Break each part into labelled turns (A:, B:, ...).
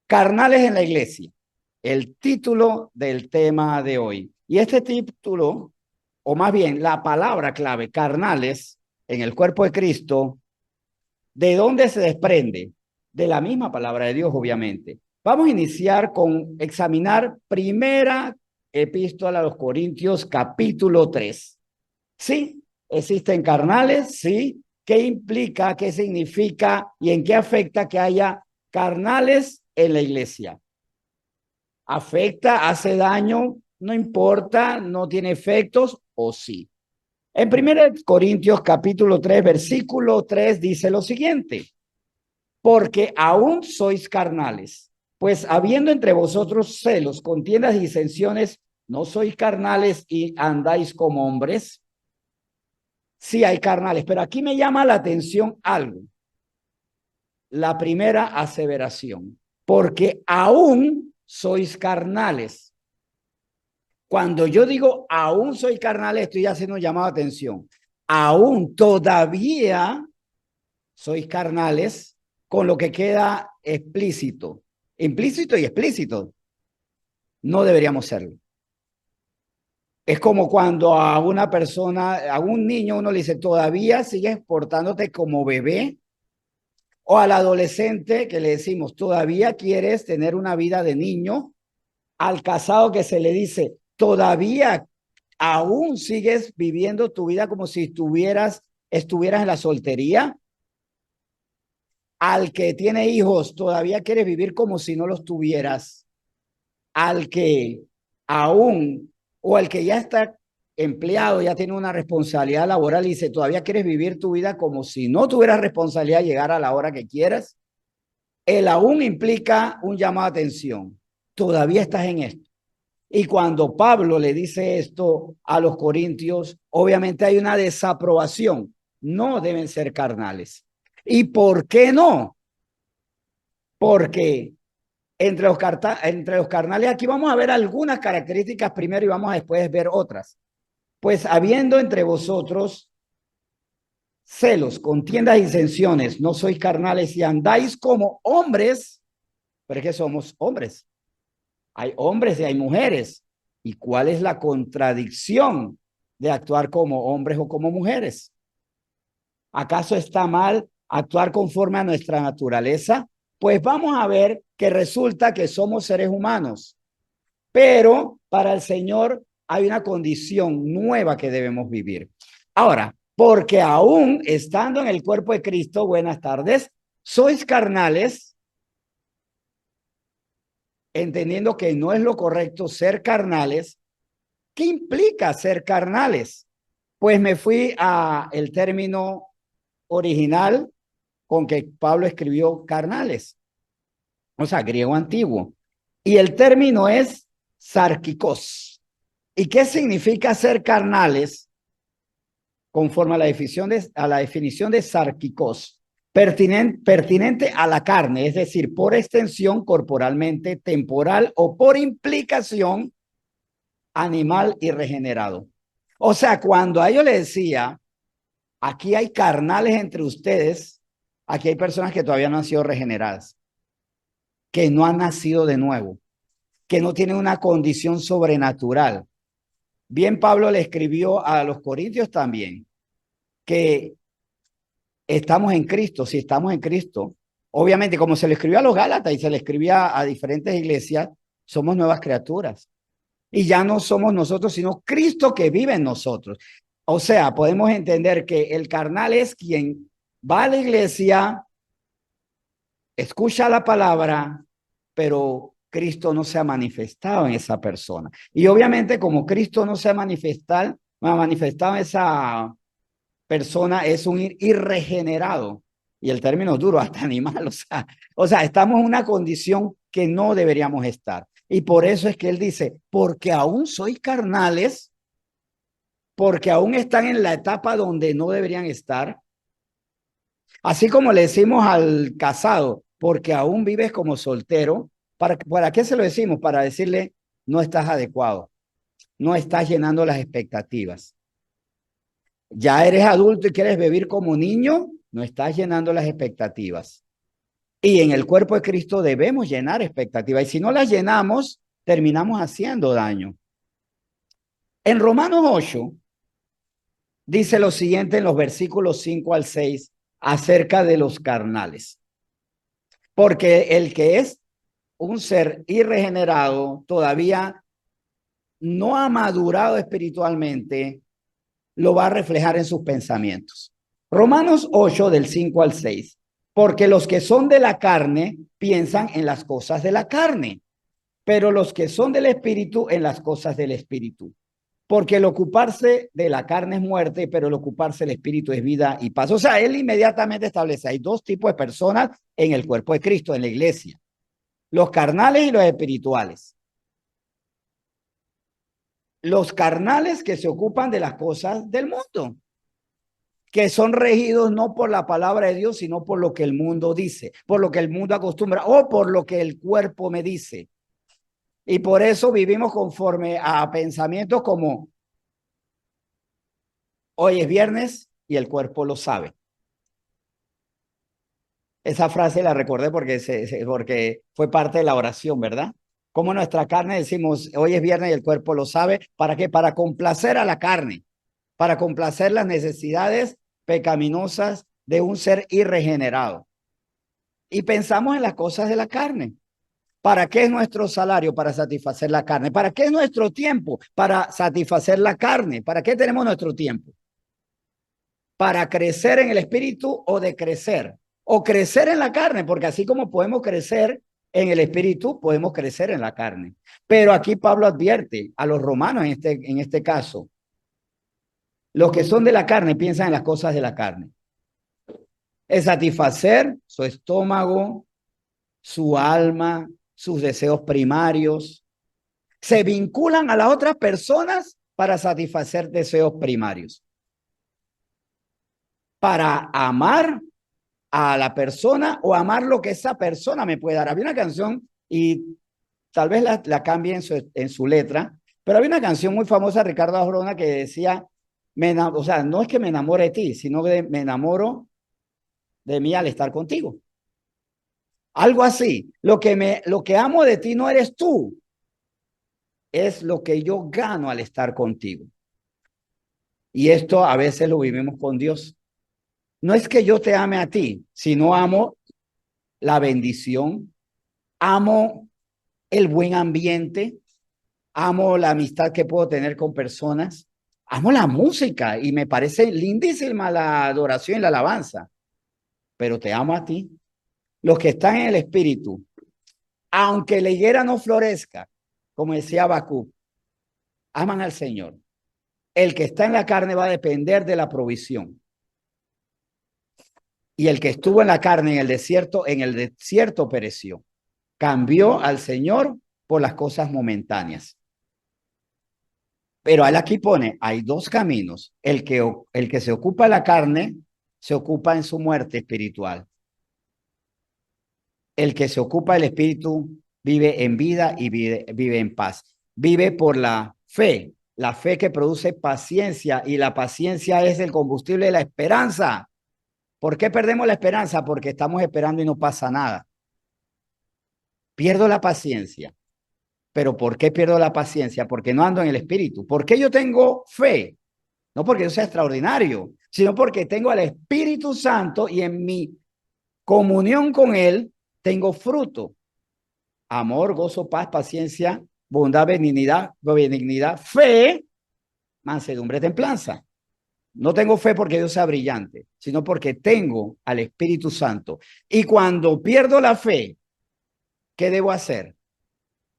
A: Carnales en la iglesia, el título del tema de hoy. Y este título, o más bien la palabra clave, carnales, en el cuerpo de Cristo, ¿de dónde se desprende? De la misma palabra de Dios, obviamente. Vamos a iniciar con examinar primera epístola a los Corintios, capítulo 3. Sí, existen carnales, sí. ¿Qué implica, qué significa y en qué afecta que haya carnales en la iglesia? ¿Afecta, hace daño? No importa, no tiene efectos o sí. En 1 Corintios capítulo 3, versículo 3 dice lo siguiente: porque aún sois carnales, pues habiendo entre vosotros celos, contiendas y disensiones, ¿no sois carnales y andáis como hombres? Sí hay carnales, pero aquí me llama la atención algo. La primera aseveración, porque aún sois carnales. Cuando yo digo aún soy carnal, estoy haciendo un llamado de atención. Aún todavía sois carnales, con lo que queda explícito. Implícito y explícito. No deberíamos serlo. Es como cuando a una persona, a un niño, uno le dice, todavía sigues portándote como bebé. O al adolescente que le decimos, todavía quieres tener una vida de niño. Al casado que se le dice, todavía aún sigues viviendo tu vida como si estuvieras en la soltería. Al que tiene hijos, todavía quieres vivir como si no los tuvieras. Al que aún, o al que ya está empleado, ya tiene una responsabilidad laboral y dice, todavía quieres vivir tu vida como si no tuvieras responsabilidad de llegar a la hora que quieras. El aún implica un llamado de atención. Todavía estás en esto. Y cuando Pablo le dice esto a los corintios, obviamente hay una desaprobación. No deben ser carnales. ¿Y por qué no? Porque entre los carnales, aquí vamos a ver algunas características primero y vamos a después ver otras. Pues habiendo entre vosotros celos, contiendas y disensiones, no sois carnales y andáis como hombres, pero es que somos hombres. Hay hombres y hay mujeres. ¿Y cuál es la contradicción de actuar como hombres o como mujeres? ¿Acaso está mal actuar conforme a nuestra naturaleza? Pues vamos a ver que resulta que somos seres humanos, pero para el Señor hay una condición nueva que debemos vivir. Ahora, porque aún estando en el cuerpo de Cristo, buenas tardes, sois carnales, entendiendo que no es lo correcto ser carnales. ¿Qué implica ser carnales? Pues me fui a el término original con que Pablo escribió carnales, o sea, griego antiguo. Y el término es sarquicos. ¿Y qué significa ser carnales? Conforme a la definición de sarquicos, pertinente a la carne, es decir, por extensión corporalmente, temporal o por implicación animal y regenerado. O sea, cuando a ellos les decía, aquí hay carnales entre ustedes, aquí hay personas que todavía no han sido regeneradas, que no han nacido de nuevo, que no tienen una condición sobrenatural. Bien, Pablo le escribió a los corintios también que estamos en Cristo, si estamos en Cristo. Obviamente, como se le escribió a los Gálatas y se le escribía a diferentes iglesias, somos nuevas criaturas. Y ya no somos nosotros, sino Cristo que vive en nosotros. O sea, podemos entender que el carnal es quien va a la iglesia, escucha la palabra, pero Cristo no se ha manifestado en esa persona. Y obviamente como Cristo no se ha manifestado en esa persona, es un irregenerado. Y el término es duro, hasta animal. O sea, estamos en una condición que no deberíamos estar. Y por eso es que él dice, porque aún sois carnales, porque aún están en la etapa donde no deberían estar. Así como le decimos al casado, porque aún vives como soltero. ¿Para qué se lo decimos? Para decirle, no estás adecuado, no estás llenando las expectativas. Ya eres adulto y quieres vivir como niño, no estás llenando las expectativas. Y en el cuerpo de Cristo debemos llenar expectativas. Y si no las llenamos, terminamos haciendo daño. En Romanos 8 dice lo siguiente en los versículos 5 al 6 acerca de los carnales. Porque el que es un ser irregenerado todavía no ha madurado espiritualmente, lo va a reflejar en sus pensamientos. Romanos 8 del 5 al 6. Porque los que son de la carne piensan en las cosas de la carne, pero los que son del espíritu en las cosas del espíritu. Porque el ocuparse de la carne es muerte, pero el ocuparse del espíritu es vida y paz. O sea, él inmediatamente establece, hay dos tipos de personas en el cuerpo de Cristo, en la iglesia. Los carnales y los espirituales. Los carnales que se ocupan de las cosas del mundo, que son regidos no por la palabra de Dios, sino por lo que el mundo dice, por lo que el mundo acostumbra o por lo que el cuerpo me dice. Y por eso vivimos conforme a pensamientos como hoy es viernes y el cuerpo lo sabe. Esa frase la recordé porque fue parte de la oración, ¿verdad? Como nuestra carne decimos, hoy es viernes y el cuerpo lo sabe. ¿Para qué? Para complacer a la carne, para complacer las necesidades pecaminosas de un ser irregenerado. Y pensamos en las cosas de la carne. ¿Para qué es nuestro salario? Para satisfacer la carne. ¿Para qué es nuestro tiempo? Para satisfacer la carne. ¿Para qué tenemos nuestro tiempo? Para crecer en el espíritu o decrecer. O crecer en la carne, porque así como podemos crecer en el espíritu, podemos crecer en la carne. Pero aquí Pablo advierte a los romanos en este caso. Los que son de la carne piensan en las cosas de la carne. Es satisfacer su estómago, su alma, sus deseos primarios. Se vinculan a las otras personas para satisfacer deseos primarios. Para amar a la persona o amar lo que esa persona me puede dar. Había una canción y tal vez la cambie en su letra, pero había una canción muy famosa de Ricardo Arjona que decía, o sea, no es que me enamore de ti, sino que me enamoro de mí al estar contigo. Algo así. Lo que amo de ti no eres tú, es lo que yo gano al estar contigo. Y esto a veces lo vivimos con Dios. No es que yo te ame a ti, sino amo la bendición, amo el buen ambiente, amo la amistad que puedo tener con personas, amo la música y me parece lindísima la adoración y la alabanza, pero te amo a ti. Los que están en el espíritu, aunque la higuera no florezca, como decía Habacuc, aman al Señor. El que está en la carne va a depender de la provisión. Y el que estuvo en la carne en el desierto pereció. Cambió al Señor por las cosas momentáneas. Pero él aquí pone, hay dos caminos. El que se ocupa de la carne, se ocupa en su muerte espiritual. El que se ocupa del espíritu vive en vida y vive en paz. Vive por la fe que produce paciencia y la paciencia es el combustible de la esperanza. ¿Por qué perdemos la esperanza? Porque estamos esperando y no pasa nada. Pierdo la paciencia. ¿Pero por qué pierdo la paciencia? Porque no ando en el espíritu. ¿Por qué yo tengo fe? No porque yo sea extraordinario, sino porque tengo al Espíritu Santo y en mi comunión con Él tengo fruto. Amor, gozo, paz, paciencia, bondad, benignidad, fe, mansedumbre, templanza. No tengo fe porque Dios sea brillante, sino porque tengo al Espíritu Santo. Y cuando pierdo la fe, ¿qué debo hacer?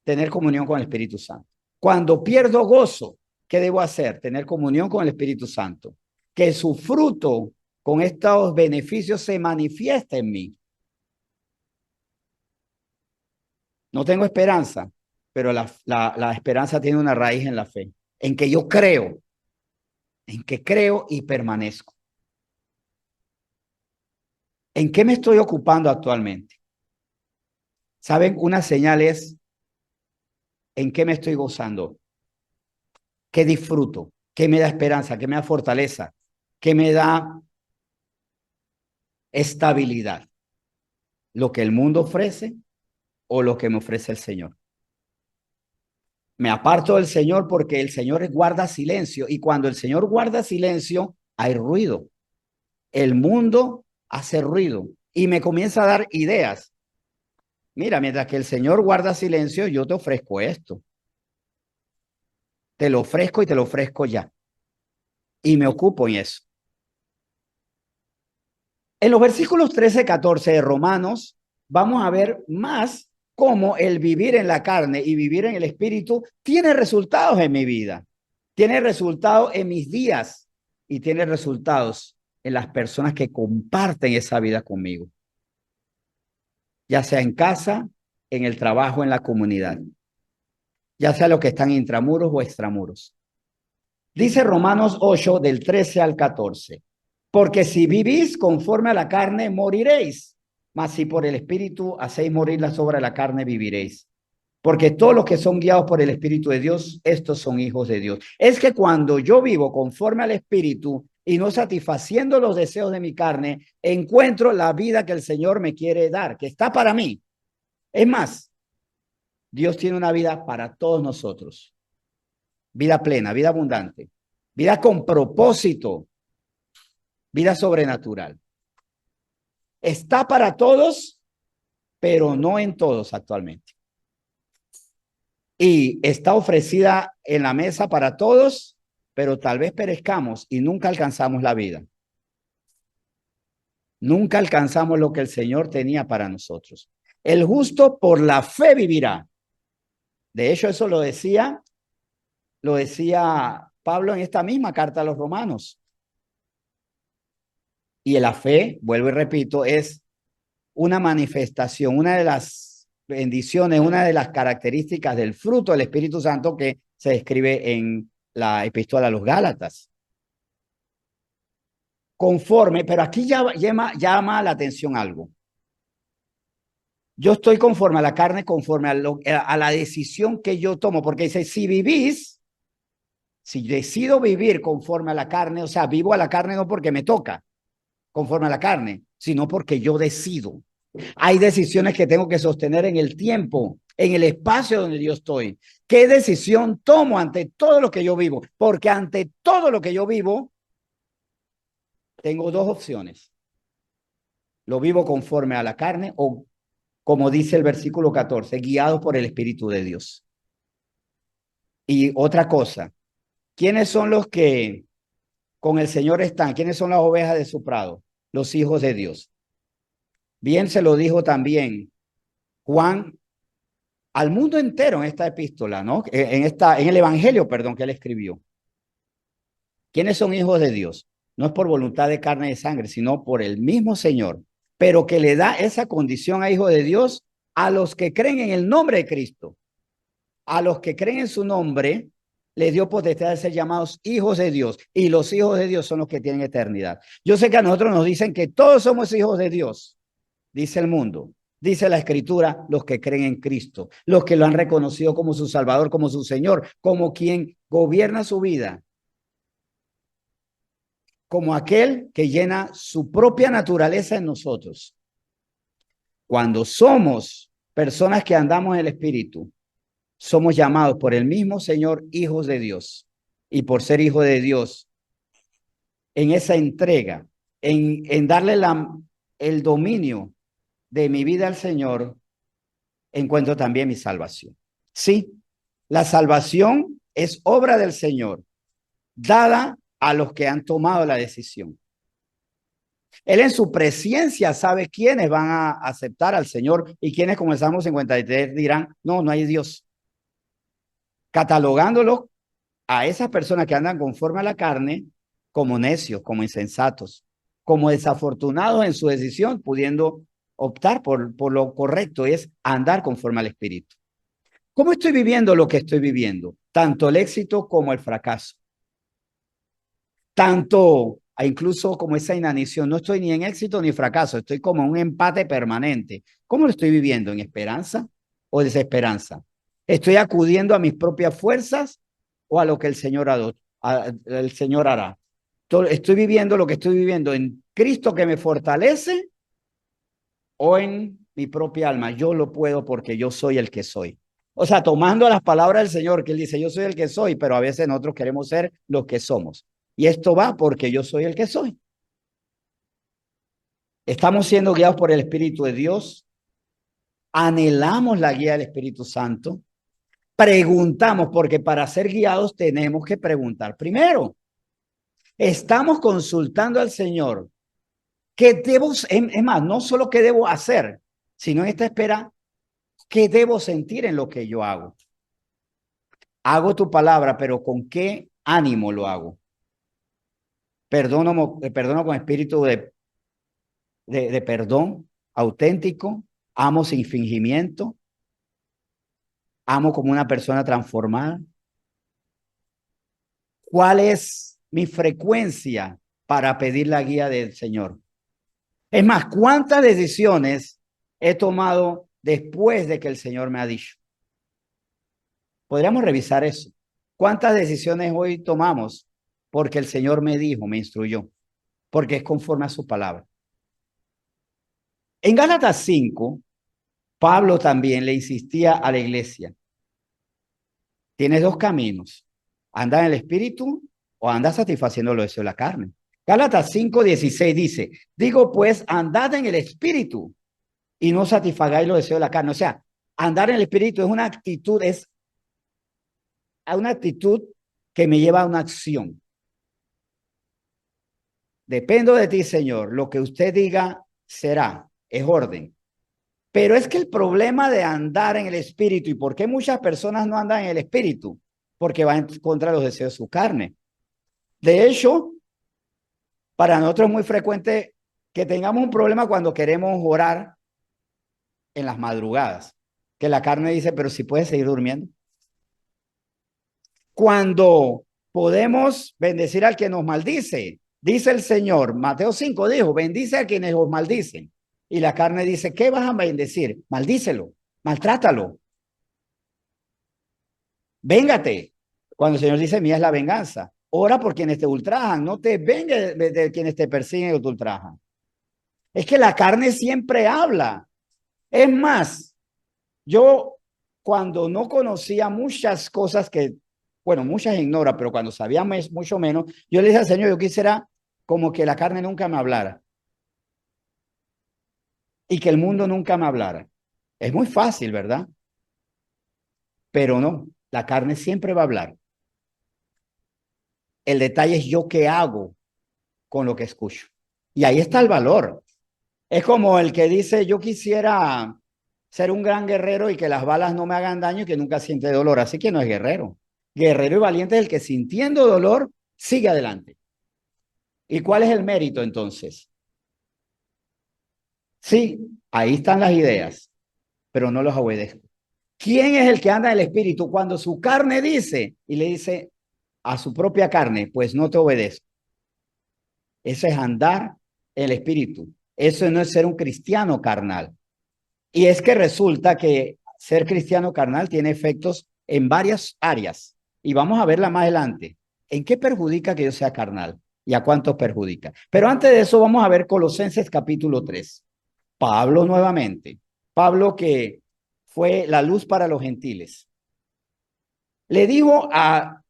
A: Tener comunión con el Espíritu Santo. Cuando pierdo gozo, ¿qué debo hacer? Tener comunión con el Espíritu Santo. Que su fruto con estos beneficios se manifieste en mí. No tengo esperanza, pero la esperanza tiene una raíz en la fe, en que yo creo, en que creo y permanezco. ¿En qué me estoy ocupando actualmente? ¿Saben? Una señal es en qué me estoy gozando, qué disfruto, qué me da esperanza, qué me da fortaleza, qué me da estabilidad. ¿Lo que el mundo ofrece o lo que me ofrece el Señor? Me aparto del Señor porque el Señor guarda silencio, y cuando el Señor guarda silencio, hay ruido. El mundo hace ruido y me comienza a dar ideas. Mira, mientras que el Señor guarda silencio, yo te ofrezco esto. Te lo ofrezco y te lo ofrezco ya. Y me ocupo en eso. En los versículos 13 y 14 de Romanos, vamos a ver más cómo el vivir en la carne y vivir en el espíritu tiene resultados en mi vida, tiene resultados en mis días y tiene resultados en las personas que comparten esa vida conmigo, ya sea en casa, en el trabajo, en la comunidad, ya sea los que están intramuros o extramuros. Dice Romanos 8 del 13 al 14. Porque si vivís conforme a la carne, moriréis. Mas si por el Espíritu hacéis morir las obras de la carne, viviréis. Porque todos los que son guiados por el Espíritu de Dios, estos son hijos de Dios. Es que cuando yo vivo conforme al Espíritu y no satisfaciendo los deseos de mi carne, encuentro la vida que el Señor me quiere dar, que está para mí. Es más, Dios tiene una vida para todos nosotros. Vida plena, vida abundante, vida con propósito, vida sobrenatural. Está para todos, pero no en todos actualmente. Y está ofrecida en la mesa para todos, pero tal vez perezcamos y nunca alcanzamos la vida. Nunca alcanzamos lo que el Señor tenía para nosotros. El justo por la fe vivirá. De hecho, eso lo decía Pablo en esta misma carta a los romanos. Y la fe, vuelvo y repito, es una manifestación, una de las bendiciones, una de las características del fruto del Espíritu Santo que se describe en la epístola a los Gálatas. Conforme, pero aquí llama la atención algo. Yo estoy conforme a la carne, conforme a la decisión que yo tomo, porque dice, si vivís, si decido vivir conforme a la carne, o sea, vivo a la carne no porque me toca, conforme a la carne, sino porque yo decido. Hay decisiones que tengo que sostener en el tiempo, en el espacio donde yo estoy. ¿Qué decisión tomo ante todo lo que yo vivo? Porque ante todo lo que yo vivo, tengo dos opciones. Lo vivo conforme a la carne o, como dice el versículo 14, guiado por el Espíritu de Dios. Y otra cosa, ¿quiénes son los que con el Señor están? ¿Quiénes son las ovejas de su prado? Los hijos de Dios. Bien se lo dijo también Juan al mundo entero en esta epístola, ¿no? En el evangelio, perdón, que él escribió. ¿Quiénes son hijos de Dios? No es por voluntad de carne y de sangre, sino por el mismo Señor, pero que le da esa condición a hijo de Dios a los que creen en el nombre de Cristo. A los que creen en su nombre, les dio potestad de ser llamados hijos de Dios, y los hijos de Dios son los que tienen eternidad. Yo sé que a nosotros nos dicen que todos somos hijos de Dios, dice el mundo. Dice la Escritura, los que creen en Cristo, los que lo han reconocido como su Salvador, como su Señor, como quien gobierna su vida, como aquel que llena su propia naturaleza en nosotros. Cuando somos personas que andamos en el Espíritu, somos llamados por el mismo Señor hijos de Dios. Y por ser hijo de Dios, en esa entrega, en darle el dominio de mi vida al Señor, encuentro también mi salvación. Sí, la salvación es obra del Señor, dada a los que han tomado la decisión. Él en su presencia sabe quiénes van a aceptar al Señor y quiénes, como el Salmo 53, dirán, no, no hay Dios. Catalogándolos a esas personas que andan conforme a la carne como necios, como insensatos, como desafortunados en su decisión, pudiendo optar por lo correcto, es andar conforme al Espíritu. ¿Cómo estoy viviendo lo que estoy viviendo? Tanto el éxito como el fracaso. Tanto, incluso como esa inanición. No estoy ni en éxito ni fracaso, estoy como en un empate permanente. ¿Cómo lo estoy viviendo? ¿En esperanza o desesperanza? ¿Estoy acudiendo a mis propias fuerzas o a lo que el Señor hará? ¿Estoy viviendo lo que estoy viviendo en Cristo que me fortalece o en mi propia alma, yo lo puedo porque yo soy el que soy. O sea, tomando las palabras del Señor, que Él dice, yo soy el que soy, pero a veces nosotros queremos ser lo que somos. Y esto va porque yo soy el que soy. Estamos siendo guiados por el Espíritu de Dios. Anhelamos la guía del Espíritu Santo. Preguntamos, porque para ser guiados tenemos que preguntar primero. Estamos consultando al Señor. ¿Qué debo, es más, no solo qué debo hacer, sino en esta espera, qué debo sentir en lo que yo hago? Hago tu palabra, pero ¿con qué ánimo lo hago? Perdono con espíritu de perdón auténtico, amo sin fingimiento, amo como una persona transformada. ¿Cuál es mi frecuencia para pedir la guía del Señor? Es más, ¿cuántas decisiones he tomado después de que el Señor me ha dicho? Podríamos revisar eso. ¿Cuántas decisiones hoy tomamos porque el Señor me dijo, me instruyó? Porque es conforme a su palabra. En Gálatas 5, Pablo también le insistía a la iglesia. Tienes dos caminos. Anda en el espíritu o anda satisfaciendo los deseos de la carne. Gálatas 5:16 dice, digo pues, andad en el espíritu y no satisfagáis los deseos de la carne. O sea, andar en el espíritu es una actitud, es una actitud que me lleva a una acción. Dependo de ti, Señor. Lo que usted diga será, es orden. Pero es que el problema de andar en el espíritu, ¿y por qué muchas personas no andan en el espíritu? Porque van contra los deseos de su carne. De hecho, para nosotros es muy frecuente que tengamos un problema cuando queremos orar en las madrugadas, que la carne dice, pero si puedes seguir durmiendo. Cuando podemos bendecir al que nos maldice, dice el Señor, Mateo 5 dijo, bendice a quienes os maldicen. Y la carne dice, ¿qué vas a bendecir? Maldícelo, maltrátalo. Véngate. Cuando el Señor dice, mía es la venganza. Ora por quienes te ultrajan, no te vengues de quienes te persiguen o te ultrajan. Es que la carne siempre habla. Es más, yo cuando no conocía muchas cosas que, bueno, muchas ignora, pero cuando sabía mucho menos, yo le dije al Señor, yo quisiera como que la carne nunca me hablara y que el mundo nunca me hablara. Es muy fácil, ¿verdad? Pero no, la carne siempre va a hablar. El detalle es yo qué hago con lo que escucho. Y ahí está el valor. Es como el que dice, yo quisiera ser un gran guerrero y que las balas no me hagan daño y que nunca siente dolor. Así que no es guerrero. Guerrero y valiente es el que sintiendo dolor sigue adelante. ¿Y cuál es el mérito entonces? Sí, ahí están las ideas, pero no los obedezco. ¿Quién es el que anda en el espíritu cuando su carne dice y le dice a su propia carne, pues no te obedezco? Eso es andar en el espíritu. Eso no es ser un cristiano carnal. Y es que resulta que ser cristiano carnal tiene efectos en varias áreas. Y vamos a verla más adelante. ¿En qué perjudica que yo sea carnal? ¿Y a cuántos perjudica? Pero antes de eso vamos a ver Colosenses capítulo 3. Pablo nuevamente. Pablo que fue la luz para los gentiles. Le dijo a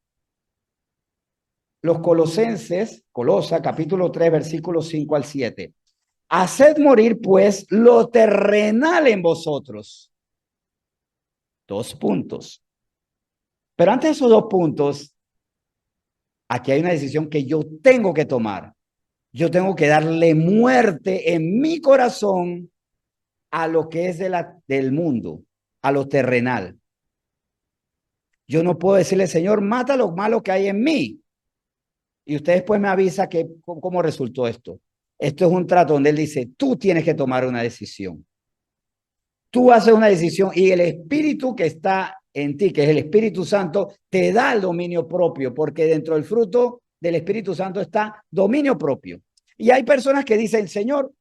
A: los colosenses, Colosa capítulo 3, versículos 5 al 7. Haced morir pues lo terrenal en vosotros. Dos puntos. Pero antes de esos dos puntos, aquí hay una decisión que yo tengo que tomar. Yo tengo que darle muerte en mi corazón a lo que es del mundo, a lo terrenal. Yo no puedo decirle, Señor, mata lo malo que hay en mí. Y usted después me avisa cómo resultó esto. Esto es un trato donde él dice, tú tienes que tomar una decisión. Tú haces una decisión y el espíritu que está en ti, que es el Espíritu Santo, te da el dominio propio, porque dentro del fruto del Espíritu Santo está dominio propio. Y hay personas que dicen, Señor,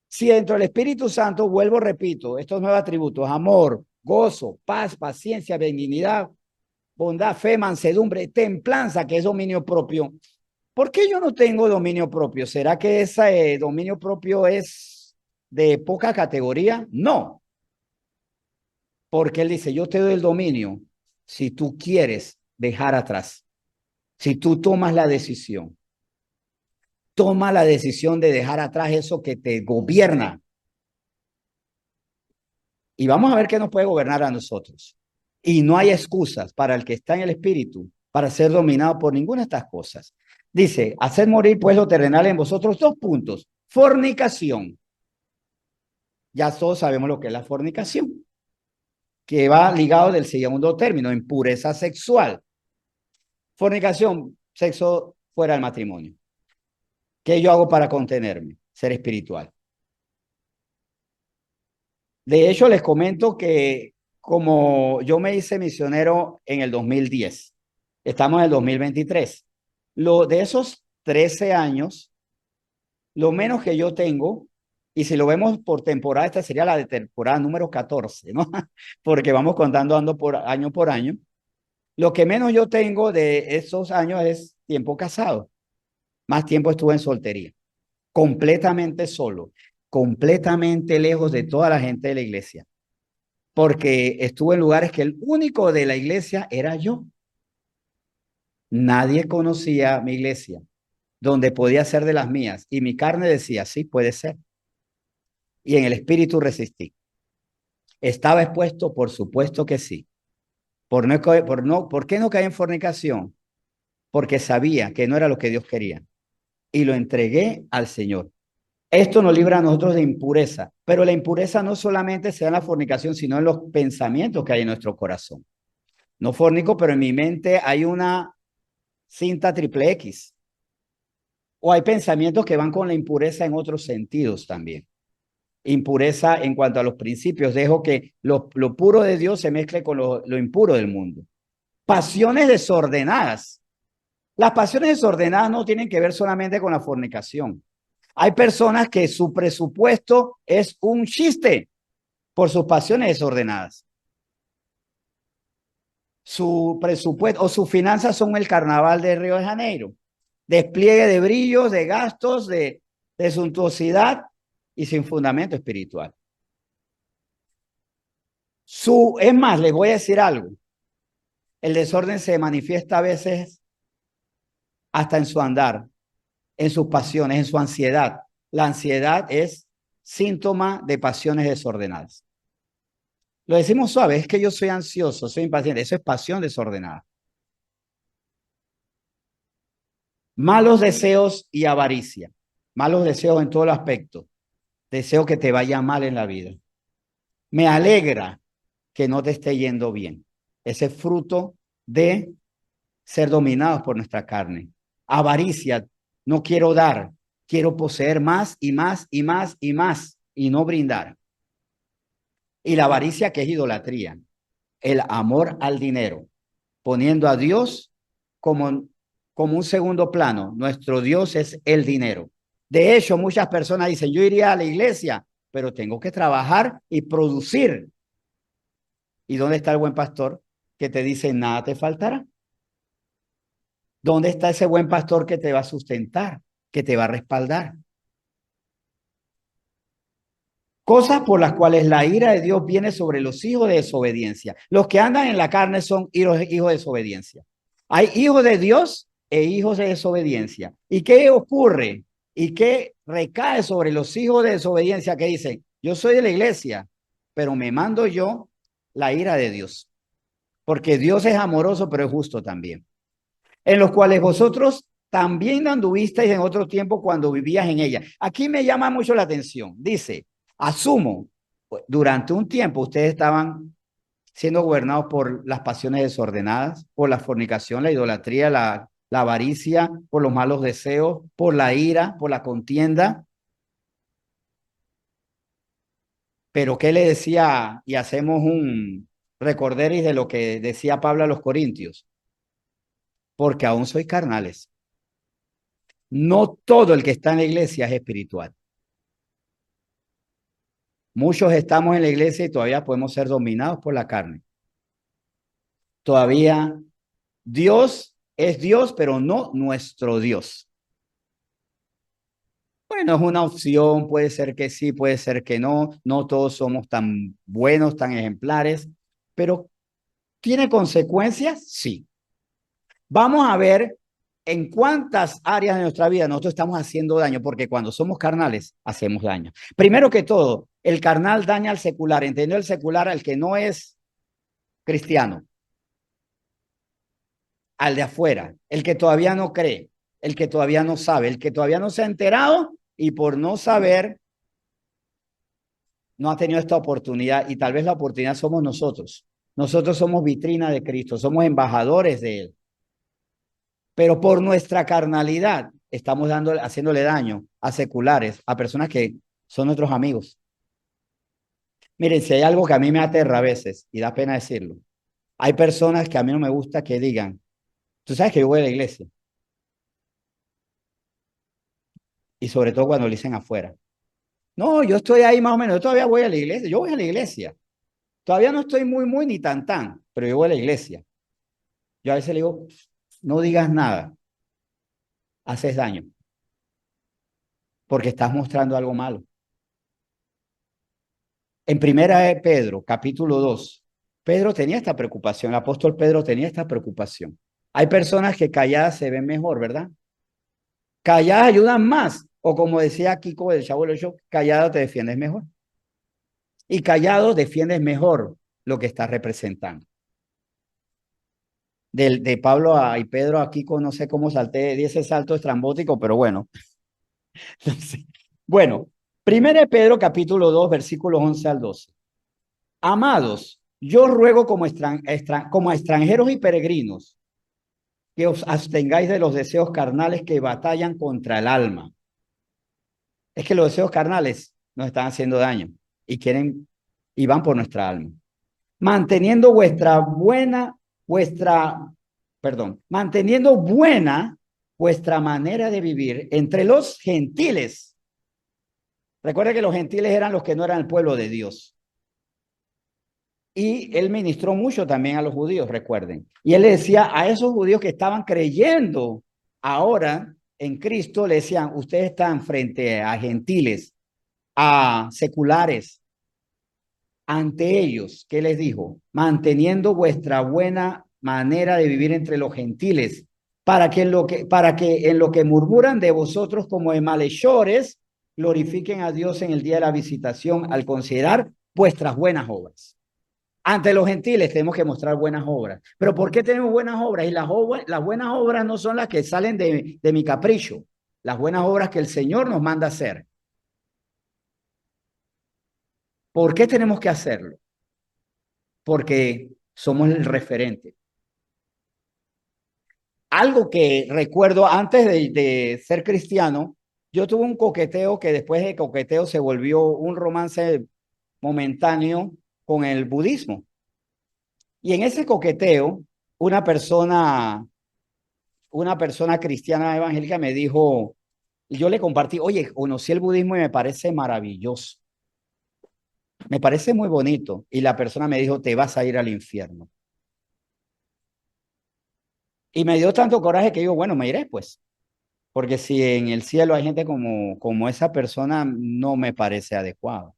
A: si dentro del Espíritu Santo, vuelvo, repito, estos nuevos atributos, amor, gozo, paz, paciencia, benignidad, bondad, fe, mansedumbre, templanza, que es dominio propio. ¿Por qué yo no tengo dominio propio? ¿Será que ese dominio propio es de poca categoría? No. Porque él dice, yo te doy el dominio si tú quieres dejar atrás, si tú tomas la decisión. Toma la decisión de dejar atrás eso que te gobierna. Y vamos a ver qué nos puede gobernar a nosotros. Y no hay excusas para el que está en el espíritu para ser dominado por ninguna de estas cosas. Dice, hacer morir pues lo terrenal en vosotros. 2 puntos. Fornicación. Ya todos sabemos lo que es la fornicación, que va ligado del segundo término, impureza sexual. Fornicación, sexo fuera del matrimonio. ¿Qué yo hago para contenerme? Ser espiritual. De hecho, les comento que como yo me hice misionero en el 2010, estamos en el 2023. De esos 13 años, lo menos que yo tengo, y si lo vemos por temporada, esta sería la de temporada número 14, ¿no? Porque vamos contando ando por año. Lo que menos yo tengo de esos años es tiempo casado. Más tiempo estuve en soltería, completamente solo, completamente lejos de toda la gente de la iglesia, porque estuve en lugares que el único de la iglesia era yo. Nadie conocía mi iglesia, donde podía ser de las mías, y mi carne decía, sí, puede ser. Y en el espíritu resistí. ¿Estaba expuesto? Por supuesto que sí. ¿Por qué no caí en fornicación? Porque sabía que no era lo que Dios quería. Y lo entregué al Señor. Esto nos libra a nosotros de impureza, pero la impureza no solamente se da en la fornicación, sino en los pensamientos que hay en nuestro corazón. No fornico, pero en mi mente hay una cinta triple X. O hay pensamientos que van con la impureza en otros sentidos también. Impureza en cuanto a los principios. Dejo que lo puro de Dios se mezcle con lo impuro del mundo. Pasiones desordenadas. Las pasiones desordenadas no tienen que ver solamente con la fornicación. Hay personas que su presupuesto es un chiste por sus pasiones desordenadas. Su presupuesto o sus finanzas son el carnaval de Río de Janeiro. Despliegue de brillos, de gastos, de suntuosidad y sin fundamento espiritual. Es más, les voy a decir algo. El desorden se manifiesta a veces hasta en su andar, en sus pasiones, en su ansiedad. La ansiedad es síntoma de pasiones desordenadas. Lo decimos suave, es que yo soy ansioso, soy impaciente. Eso es pasión desordenada. Malos deseos y avaricia. Malos deseos en todo el aspecto. Deseo que te vaya mal en la vida. Me alegra que no te esté yendo bien. Ese es fruto de ser dominados por nuestra carne. Avaricia, no quiero dar, quiero poseer más y más y más y más y no brindar. Y la avaricia, que es idolatría, el amor al dinero, poniendo a Dios como un segundo plano. Nuestro Dios es el dinero. De hecho, muchas personas dicen, yo iría a la iglesia, pero tengo que trabajar y producir. ¿Y dónde está el buen pastor que te dice, nada te faltará? ¿Dónde está ese buen pastor que te va a sustentar, que te va a respaldar? Cosas por las cuales la ira de Dios viene sobre los hijos de desobediencia. Los que andan en la carne son hijos de desobediencia. Hay hijos de Dios e hijos de desobediencia. ¿Y qué ocurre? ¿Y qué recae sobre los hijos de desobediencia que dicen, yo soy de la iglesia, pero me mando yo la ira de Dios? Porque Dios es amoroso, pero es justo también. En los cuales vosotros también anduvisteis en otro tiempo cuando vivías en ella. Aquí me llama mucho la atención. Dice, asumo, durante un tiempo ustedes estaban siendo gobernados por las pasiones desordenadas, por la fornicación, la idolatría, la avaricia, por los malos deseos, por la ira, por la contienda. Pero ¿qué le decía? Y hacemos un recorderis de lo que decía Pablo a los Corintios. Porque aún sois carnales. No todo el que está en la iglesia es espiritual. Muchos estamos en la iglesia y todavía podemos ser dominados por la carne. Todavía Dios es Dios, pero no nuestro Dios. Bueno, es una opción, puede ser que sí, puede ser que no. No todos somos tan buenos, tan ejemplares. pero ¿tiene consecuencias? Sí. Vamos a ver en cuántas áreas de nuestra vida nosotros estamos haciendo daño, porque cuando somos carnales hacemos daño. Primero que todo, el carnal daña al secular, entendiendo el secular al que no es cristiano, al de afuera, el que todavía no cree, el que todavía no sabe, el que todavía no se ha enterado y por no saber no ha tenido esta oportunidad y tal vez la oportunidad somos nosotros. Nosotros somos vitrina de Cristo, somos embajadores de Él. Pero por nuestra carnalidad estamos haciéndole daño a seculares, a personas que son nuestros amigos. Miren, si hay algo que a mí me aterra a veces, y da pena decirlo, hay personas que a mí no me gusta que digan, tú sabes que yo voy a la iglesia, y sobre todo cuando lo dicen afuera. No, yo estoy ahí más o menos, yo todavía voy a la iglesia, yo voy a la iglesia. Todavía no estoy muy ni tan, pero yo voy a la iglesia. Yo a veces le digo, no digas nada, haces daño, porque estás mostrando algo malo. En primera de Pedro, capítulo 2, Pedro tenía esta preocupación, el apóstol Pedro tenía esta preocupación. Hay personas que calladas se ven mejor, ¿verdad? Calladas ayudan más, o como decía Kiko del Chavo del Show, callado te defiendes mejor. Y callado defiendes mejor lo que estás representando. De Pablo y Pedro a Kiko, no sé cómo salté, di ese salto estrambótico, pero bueno. Bueno, primera de Pedro, capítulo 2, versículos 11 al 12. Amados, yo ruego como a extranjeros y peregrinos que os abstengáis de los deseos carnales que batallan contra el alma. Es que los deseos carnales nos están haciendo daño y quieren y van por nuestra alma. Manteniendo manteniendo buena vuestra manera de vivir entre los gentiles. Recuerda que los gentiles eran los que no eran el pueblo de Dios. Y él ministró mucho también a los judíos, recuerden. Y él le decía a esos judíos que estaban creyendo ahora en Cristo, le decían, ustedes están frente a gentiles, a seculares. Ante ellos, ¿qué les dijo? Manteniendo vuestra buena manera de vivir entre los gentiles, para que en lo que murmuran de vosotros como de malhechores, glorifiquen a Dios en el día de la visitación al considerar vuestras buenas obras. Ante los gentiles tenemos que mostrar buenas obras. ¿Pero por qué tenemos buenas obras? Y las buenas obras no son las que salen de mi capricho. Las buenas obras que el Señor nos manda hacer. ¿Por qué tenemos que hacerlo? Porque somos el referente. Algo que recuerdo antes de ser cristiano, yo tuve un coqueteo que después de coqueteo se volvió un romance momentáneo con el budismo. Y en ese coqueteo, una persona cristiana evangélica me dijo, y yo le compartí, oye, conocí el budismo y me parece maravilloso, me parece muy bonito. Y la persona me dijo, te vas a ir al infierno. Y me dio tanto coraje que digo, bueno, me iré pues, porque si en el cielo hay gente como esa persona, no me parece adecuado.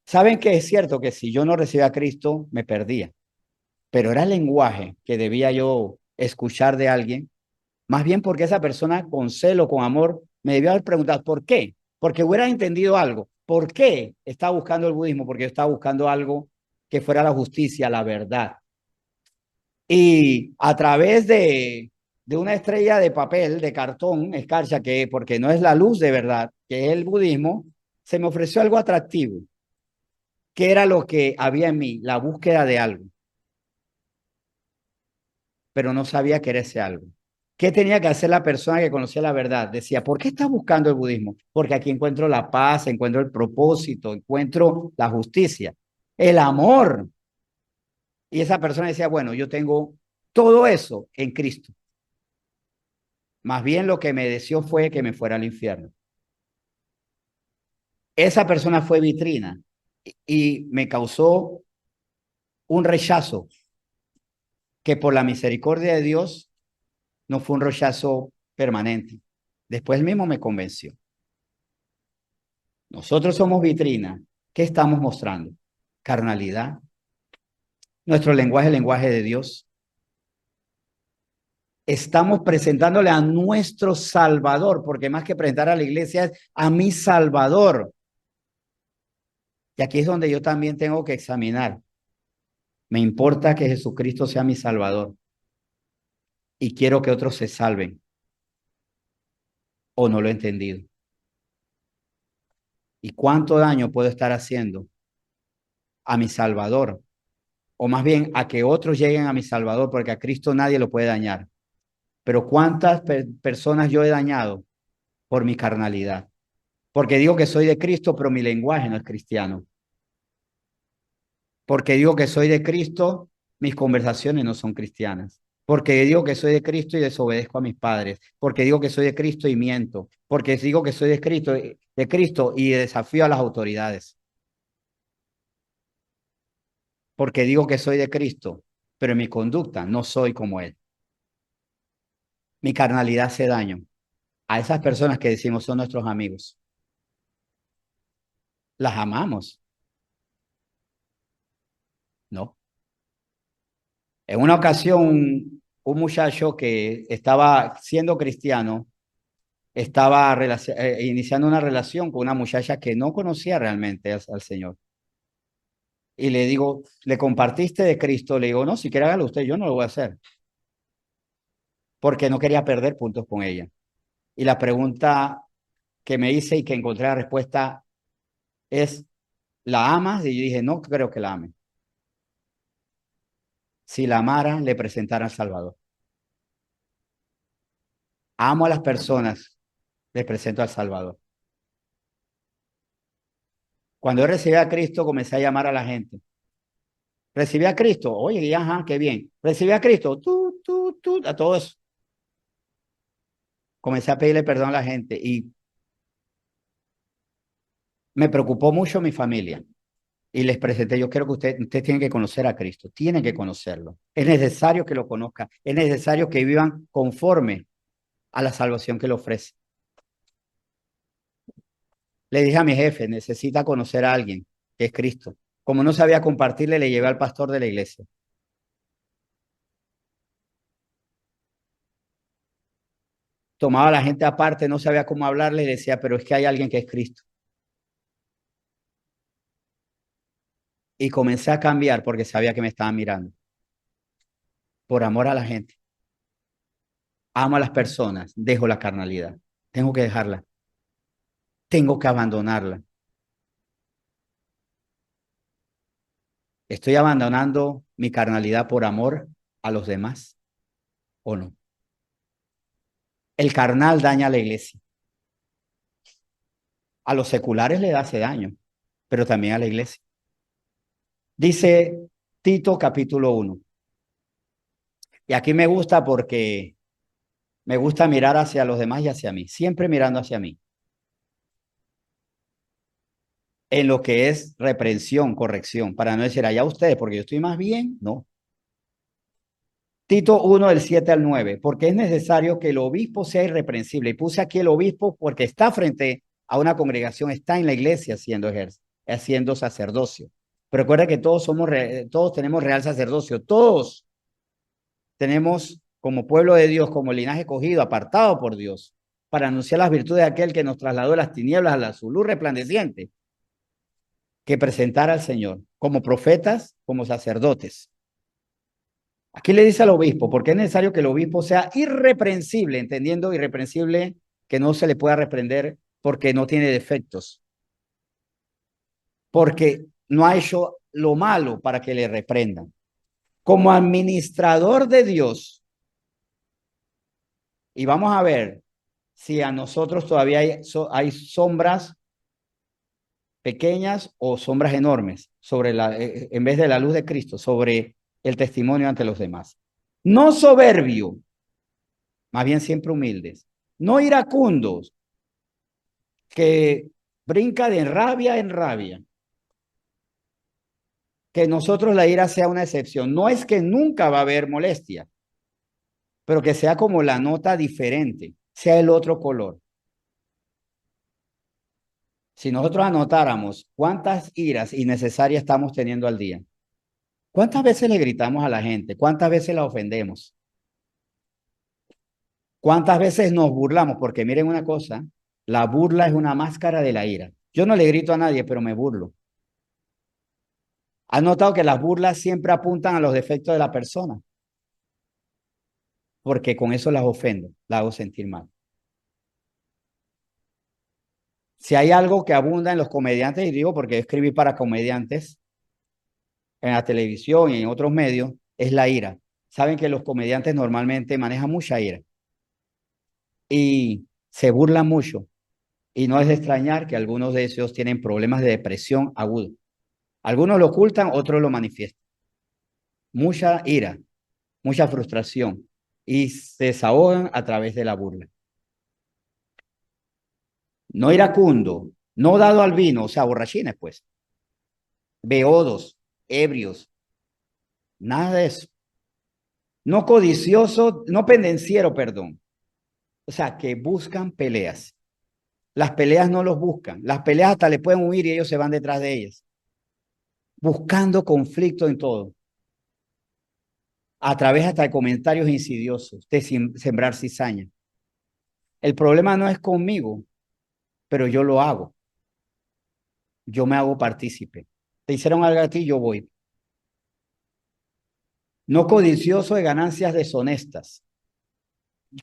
A: Saben que es cierto que si yo no recibía a Cristo, me perdía, pero era el lenguaje que debía yo escuchar de alguien. Más bien porque esa persona con celo, con amor, me debió haber preguntado, ¿por qué? Porque hubiera entendido algo. ¿Por qué estaba buscando el budismo? Porque yo estaba buscando algo que fuera la justicia, la verdad. Y a través de una estrella de papel, de cartón, escarcha, que porque no es la luz de verdad, que es el budismo, se me ofreció algo atractivo, que era lo que había en mí, la búsqueda de algo, pero no sabía que era ese algo. ¿Qué tenía que hacer la persona que conocía la verdad? Decía, ¿por qué estás buscando el budismo? Porque aquí encuentro la paz, encuentro el propósito, encuentro la justicia, el amor. Y esa persona decía, bueno, yo tengo todo eso en Cristo. Más bien lo que me deseó fue que me fuera al infierno. Esa persona fue vitrina y me causó un rechazo que por la misericordia de Dios no fue un rechazo permanente. Después mismo me convenció. Nosotros somos vitrina. ¿Qué estamos mostrando? Carnalidad. Nuestro lenguaje es el lenguaje de Dios. Estamos presentándole a nuestro Salvador, porque más que presentar a la iglesia es a mi Salvador. Y aquí es donde yo también tengo que examinar. Me importa que Jesucristo sea mi Salvador y quiero que otros se salven o no lo he entendido. ¿Y cuánto daño puedo estar haciendo a mi Salvador? O más bien a que otros lleguen a mi Salvador, porque a Cristo nadie lo puede dañar. Pero ¿cuántas personas yo he dañado por mi carnalidad? Porque digo que soy de Cristo, pero mi lenguaje no es cristiano. Porque digo que soy de Cristo, mis conversaciones no son cristianas. Porque digo que soy de Cristo y desobedezco a mis padres. Porque digo que soy de Cristo y miento. Porque digo que soy de Cristo y desafío a las autoridades. Porque digo que soy de Cristo, pero en mi conducta no soy como Él. Mi carnalidad hace daño a esas personas que decimos son nuestros amigos. Las amamos, ¿no? En una ocasión, un muchacho que estaba siendo cristiano, estaba iniciando una relación con una muchacha que no conocía realmente al Señor. Y le digo, ¿le compartiste de Cristo? Le digo, no, si quiere hágalo usted, yo no lo voy a hacer. Porque no quería perder puntos con ella. Y la pregunta que me hice y que encontré la respuesta es, ¿la amas? Y yo dije, no creo que la ame. Si la amara, le presentara al Salvador. Amo a las personas, les presento al Salvador. Cuando yo recibí a Cristo, comencé a llamar a la gente. Recibí a Cristo, oye, y ajá, qué bien. Recibí a Cristo, a todo eso. Comencé a pedirle perdón a la gente y me preocupó mucho mi familia. Y les presenté, yo quiero que ustedes tienen que conocer a Cristo, tienen que conocerlo. Es necesario que lo conozcan, es necesario que vivan conforme a la salvación que le ofrece. Le dije a mi jefe, necesita conocer a alguien, que es Cristo. Como no sabía compartirle, le llevé al pastor de la iglesia. Tomaba a la gente aparte, no sabía cómo hablarle y decía, pero es que hay alguien que es Cristo. Y comencé a cambiar porque sabía que me estaban mirando. Por amor a la gente. Amo a las personas, dejo la carnalidad. Tengo que dejarla. Tengo que abandonarla. ¿Estoy abandonando mi carnalidad por amor a los demás o no? El carnal daña a la iglesia. A los seculares le hace daño, pero también a la iglesia. Dice Tito capítulo 1. Y aquí me gusta porque me gusta mirar hacia los demás y hacia mí, siempre mirando hacia mí. En lo que es reprensión, corrección, para no decir allá ustedes, porque yo estoy más bien, no. Tito 1, del 7 al 9, porque es necesario que el obispo sea irreprensible. Y puse aquí el obispo porque está frente a una congregación, está en la iglesia haciendo sacerdocio. Pero recuerda que todos tenemos real sacerdocio, todos tenemos como pueblo de Dios, como linaje escogido, apartado por Dios, para anunciar las virtudes de aquel que nos trasladó de las tinieblas a la su luz resplandeciente, que presentara al Señor como profetas, como sacerdotes. Aquí le dice al obispo, porque es necesario que el obispo sea irreprensible, entendiendo irreprensible que no se le pueda reprender porque no tiene defectos, porque no ha hecho lo malo para que le reprendan. Como administrador de Dios, y vamos a ver si a nosotros todavía hay sombras pequeñas o sombras enormes en vez de la luz de Cristo, sobre el testimonio ante los demás. No soberbio, más bien siempre humildes. No iracundos, que brinca de rabia en rabia. Que nosotros la ira sea una excepción. No es que nunca va a haber molestia, pero que sea como la nota diferente, sea el otro color. Si nosotros anotáramos cuántas iras innecesarias estamos teniendo al día, ¿Cuántas veces le gritamos a la gente? ¿Cuántas veces la ofendemos? ¿Cuántas veces nos burlamos? Porque miren una cosa, la burla es una máscara de la ira. Yo no le grito a nadie, pero me burlo. ¿Has notado que las burlas siempre apuntan a los defectos de la persona? Porque con eso las ofendo, las hago sentir mal. Si hay algo que abunda en los comediantes, y digo porque yo escribí para comediantes en la televisión y en otros medios, es la ira. Saben que los comediantes normalmente manejan mucha ira y se burlan mucho. Y no es de extrañar que algunos de ellos tienen problemas de depresión agudo. Algunos lo ocultan, otros lo manifiestan. Mucha ira, mucha frustración y se desahogan a través de la burla. No iracundo, no dado al vino, o sea, borrachines, pues, beodos, ebrios, nada de eso. No codicioso, no pendenciero, perdón. O sea, que buscan peleas. Las peleas no los buscan. Las peleas hasta le pueden huir y ellos se van detrás de ellas. Buscando conflicto en todo. A través hasta de comentarios insidiosos, de sembrar cizaña. El problema no es conmigo, pero yo lo hago. Yo me hago partícipe. Te hicieron algo a ti, yo voy. No codicioso de ganancias deshonestas.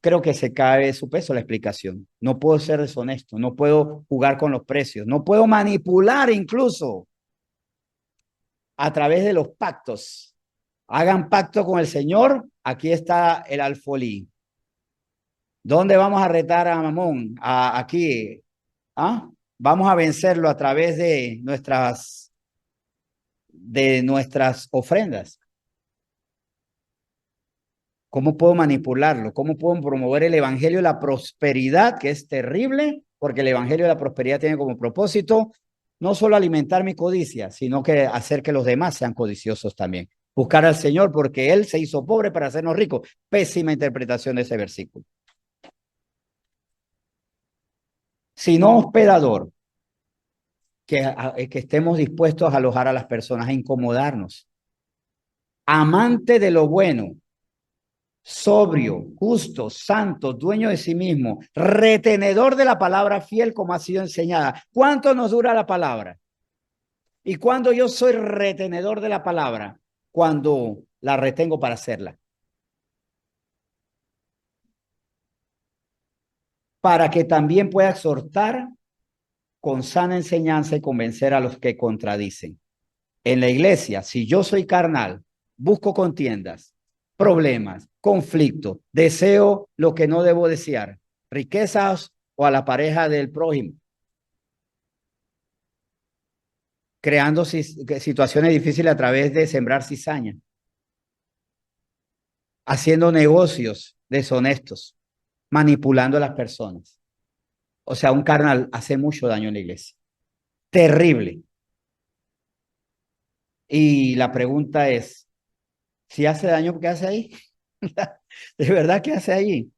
A: Creo que se cae de su peso la explicación. No puedo ser deshonesto, no puedo jugar con los precios, no puedo manipular incluso a través de los pactos. Hagan pacto con el Señor, aquí está el alfolí. ¿Dónde vamos a retar a Mamón? Aquí. ¿Ah? Vamos a vencerlo a través de nuestras ofrendas. ¿Cómo puedo manipularlo? ¿Cómo puedo promover el evangelio de la prosperidad, que es terrible? Porque el evangelio de la prosperidad tiene como propósito no solo alimentar mi codicia, sino que hacer que los demás sean codiciosos también. Buscar al Señor porque Él se hizo pobre para hacernos ricos. Pésima interpretación de ese versículo. Sino hospedador, que estemos dispuestos a alojar a las personas, a incomodarnos. Amante de lo bueno, sobrio, justo, santo, dueño de sí mismo, retenedor de la palabra fiel como ha sido enseñada. ¿Cuánto nos dura la palabra? ¿Y cuando yo soy retenedor de la palabra? Cuando la retengo para hacerla. Para que también pueda exhortar con sana enseñanza y convencer a los que contradicen. En la iglesia, si yo soy carnal, busco contiendas, problemas, conflictos, deseo lo que no debo desear, riquezas o a la pareja del prójimo, creando situaciones difíciles a través de sembrar cizaña, haciendo negocios deshonestos, manipulando a las personas. O sea, un carnal hace mucho daño en la iglesia. Terrible. Y la pregunta es, si hace daño, ¿qué hace ahí? ¿De verdad qué hace ahí?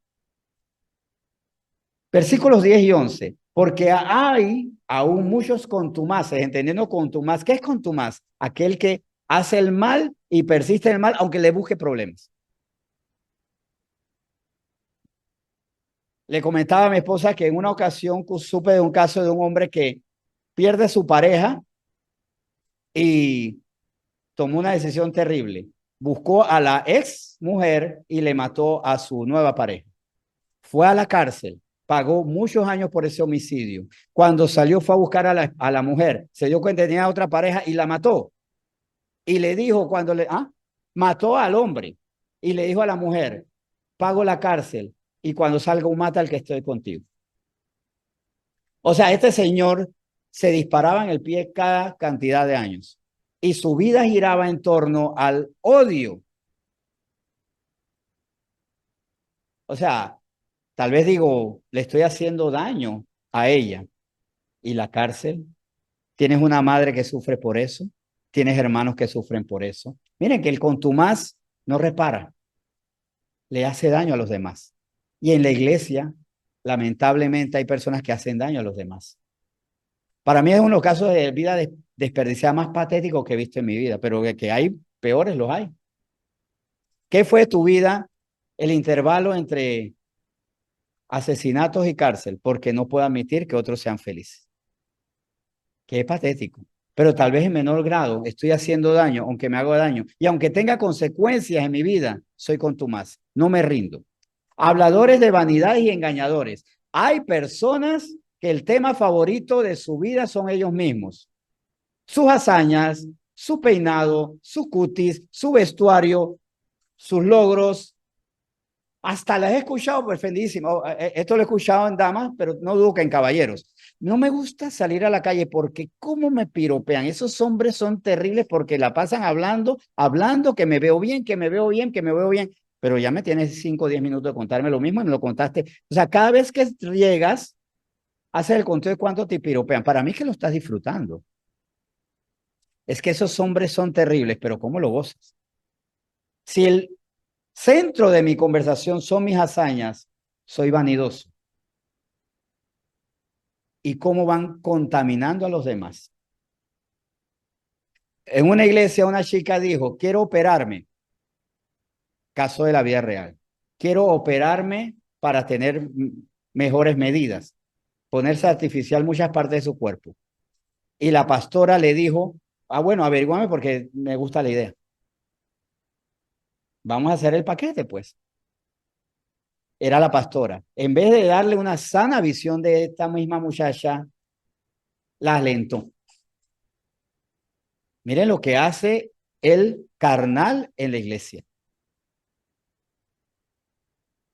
A: Versículos 10 y 11. Porque hay aún muchos contumaces, entendiendo contumaz. ¿Qué es contumaz? Aquel que hace el mal y persiste en el mal, aunque le busque problemas. Le comentaba a mi esposa que en una ocasión supe de un caso de un hombre que pierde su pareja y tomó una decisión terrible. Buscó a la ex mujer y le mató a su nueva pareja. Fue a la cárcel, pagó muchos años por ese homicidio. Cuando salió fue a buscar a la mujer, se dio cuenta que tenía otra pareja y la mató. Y le dijo mató al hombre y le dijo a la mujer, pago la cárcel y cuando salga mata al que estoy contigo. O sea, este señor se disparaba en el pie cada cantidad de años y su vida giraba en torno al odio. O sea, tal vez digo, le estoy haciendo daño a ella y la cárcel. Tienes una madre que sufre por eso, tienes hermanos que sufren por eso. Miren que el contumaz no repara, le hace daño a los demás. Y en la iglesia, lamentablemente, hay personas que hacen daño a los demás. Para mí es uno de los casos de vida desperdiciada más patéticos que he visto en mi vida, pero que hay peores los hay. ¿Qué fue tu vida el intervalo entre asesinatos y cárcel? Porque no puedo admitir que otros sean felices. Qué patético. Pero tal vez en menor grado estoy haciendo daño, aunque me hago daño. Y aunque tenga consecuencias en mi vida, soy contumaz. No me rindo. Habladores de vanidades y engañadores. Hay personas que el tema favorito de su vida son ellos mismos. Sus hazañas, su peinado, su cutis, su vestuario, sus logros. Hasta las he escuchado perfectísimo. Esto lo he escuchado en damas, pero no dudo que en caballeros. No me gusta salir a la calle porque cómo me piropean. Esos hombres son terribles porque la pasan hablando, hablando, que me veo bien, que me veo bien, que me veo bien. Pero ya me tienes 5 o 10 minutos de contarme lo mismo y me lo contaste. O sea, cada vez que llegas, haces el conteo de cuánto te piropean. Para mí que lo estás disfrutando. Es que esos hombres son terribles, pero ¿cómo lo gozas? Si el centro de mi conversación son mis hazañas, soy vanidoso. Y cómo van contaminando a los demás. En una iglesia una chica dijo, quiero operarme, caso de la vida real, quiero operarme para tener mejores medidas, ponerse artificial muchas partes de su cuerpo. Y la pastora le dijo, bueno, averígame porque me gusta la idea. Vamos a hacer el paquete, pues. Era la pastora. En vez de darle una sana visión de esta misma muchacha, la alentó. Miren lo que hace el carnal en la iglesia.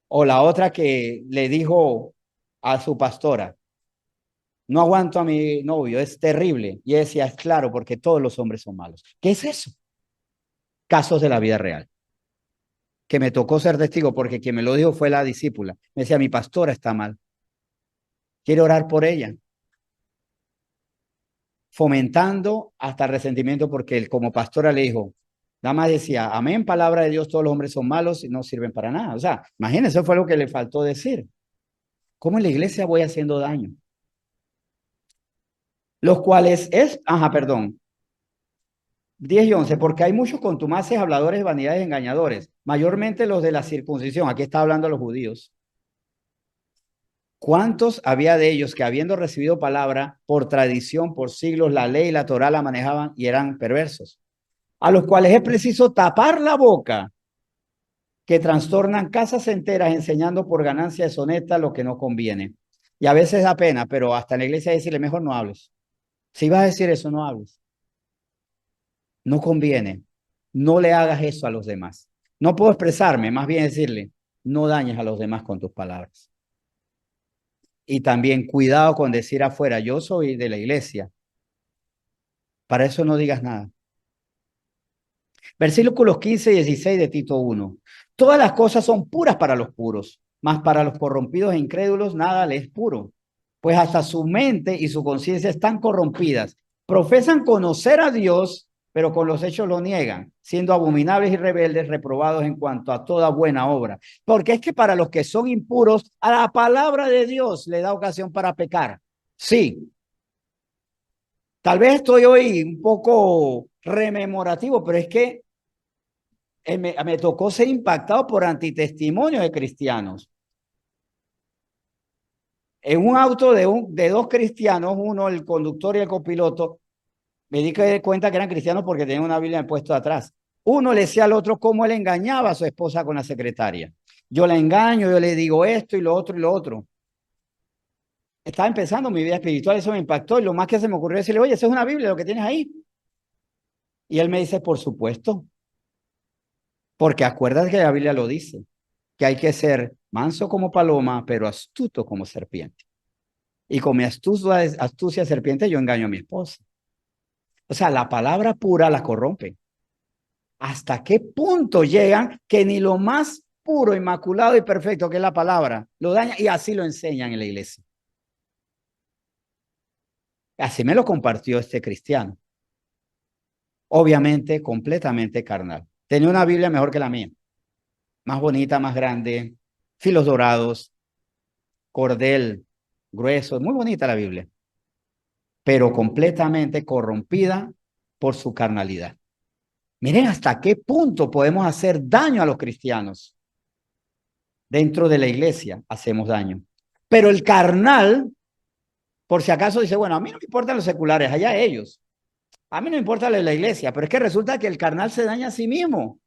A: O la otra que le dijo a su pastora, no aguanto a mi novio, es terrible. Y ella decía, es claro, porque todos los hombres son malos. ¿Qué es eso? Casos de la vida real. Que me tocó ser testigo porque quien me lo dijo fue la discípula. Me decía, mi pastora está mal. Quiero orar por ella. Fomentando hasta resentimiento porque él como pastora le dijo, nada más decía, amén, palabra de Dios, todos los hombres son malos y no sirven para nada. O sea, imagínense, eso fue lo que le faltó decir. ¿Cómo en la iglesia voy haciendo daño? Los cuales es, perdón, 10 y 11, porque hay muchos contumaces, habladores, vanidades, engañadores, mayormente los de la circuncisión. Aquí está hablando los judíos. ¿Cuántos había de ellos que habiendo recibido palabra por tradición, por siglos, la ley y la Torá la manejaban y eran perversos? A los cuales es preciso tapar la boca, que trastornan casas enteras enseñando por ganancia deshonesta lo que no conviene. Y a veces da pena, pero hasta en la iglesia decirle, mejor no hables. Si vas a decir eso, no hables. No conviene. No le hagas eso a los demás. No puedo expresarme, más bien decirle, no dañes a los demás con tus palabras. Y también cuidado con decir afuera, yo soy de la iglesia. Para eso no digas nada. Versículos 15 y 16 de Tito 1. Todas las cosas son puras para los puros, mas para los corrompidos e incrédulos nada les es puro. Pues hasta su mente y su conciencia están corrompidas. Profesan conocer a Dios, pero con los hechos lo niegan, siendo abominables y rebeldes, reprobados en cuanto a toda buena obra. Porque es que para los que son impuros, a la palabra de Dios le da ocasión para pecar. Sí, tal vez estoy hoy un poco rememorativo, pero es que me tocó ser impactado por antitestimonios de cristianos. En un auto de dos cristianos, uno el conductor y el copiloto, me di cuenta que eran cristianos porque tenían una Biblia puesto atrás. Uno le decía al otro cómo él engañaba a su esposa con la secretaria. Yo la engaño, yo le digo esto y lo otro y lo otro. Estaba empezando mi vida espiritual, eso me impactó y lo más que se me ocurrió decirle, oye, esa es una Biblia, lo que tienes ahí. Y él me dice, por supuesto, porque acuérdate que la Biblia lo dice, que hay que ser manso como paloma, pero astuto como serpiente. Y con mi astucia serpiente yo engaño a mi esposa. O sea, la palabra pura la corrompe. ¿Hasta qué punto llegan que ni lo más puro, inmaculado y perfecto que es la palabra lo daña? Y así lo enseñan en la iglesia. Así me lo compartió este cristiano. Obviamente, completamente carnal. Tenía una Biblia mejor que la mía. Más bonita, más grande, filos dorados, cordel grueso. Muy bonita la Biblia. Pero completamente corrompida por su carnalidad. Miren hasta qué punto podemos hacer daño a los cristianos. Dentro de la iglesia hacemos daño. Pero el carnal, por si acaso, dice, bueno, a mí no me importan los seculares, allá ellos. A mí no me importa la iglesia, pero es que resulta que el carnal se daña a sí mismo.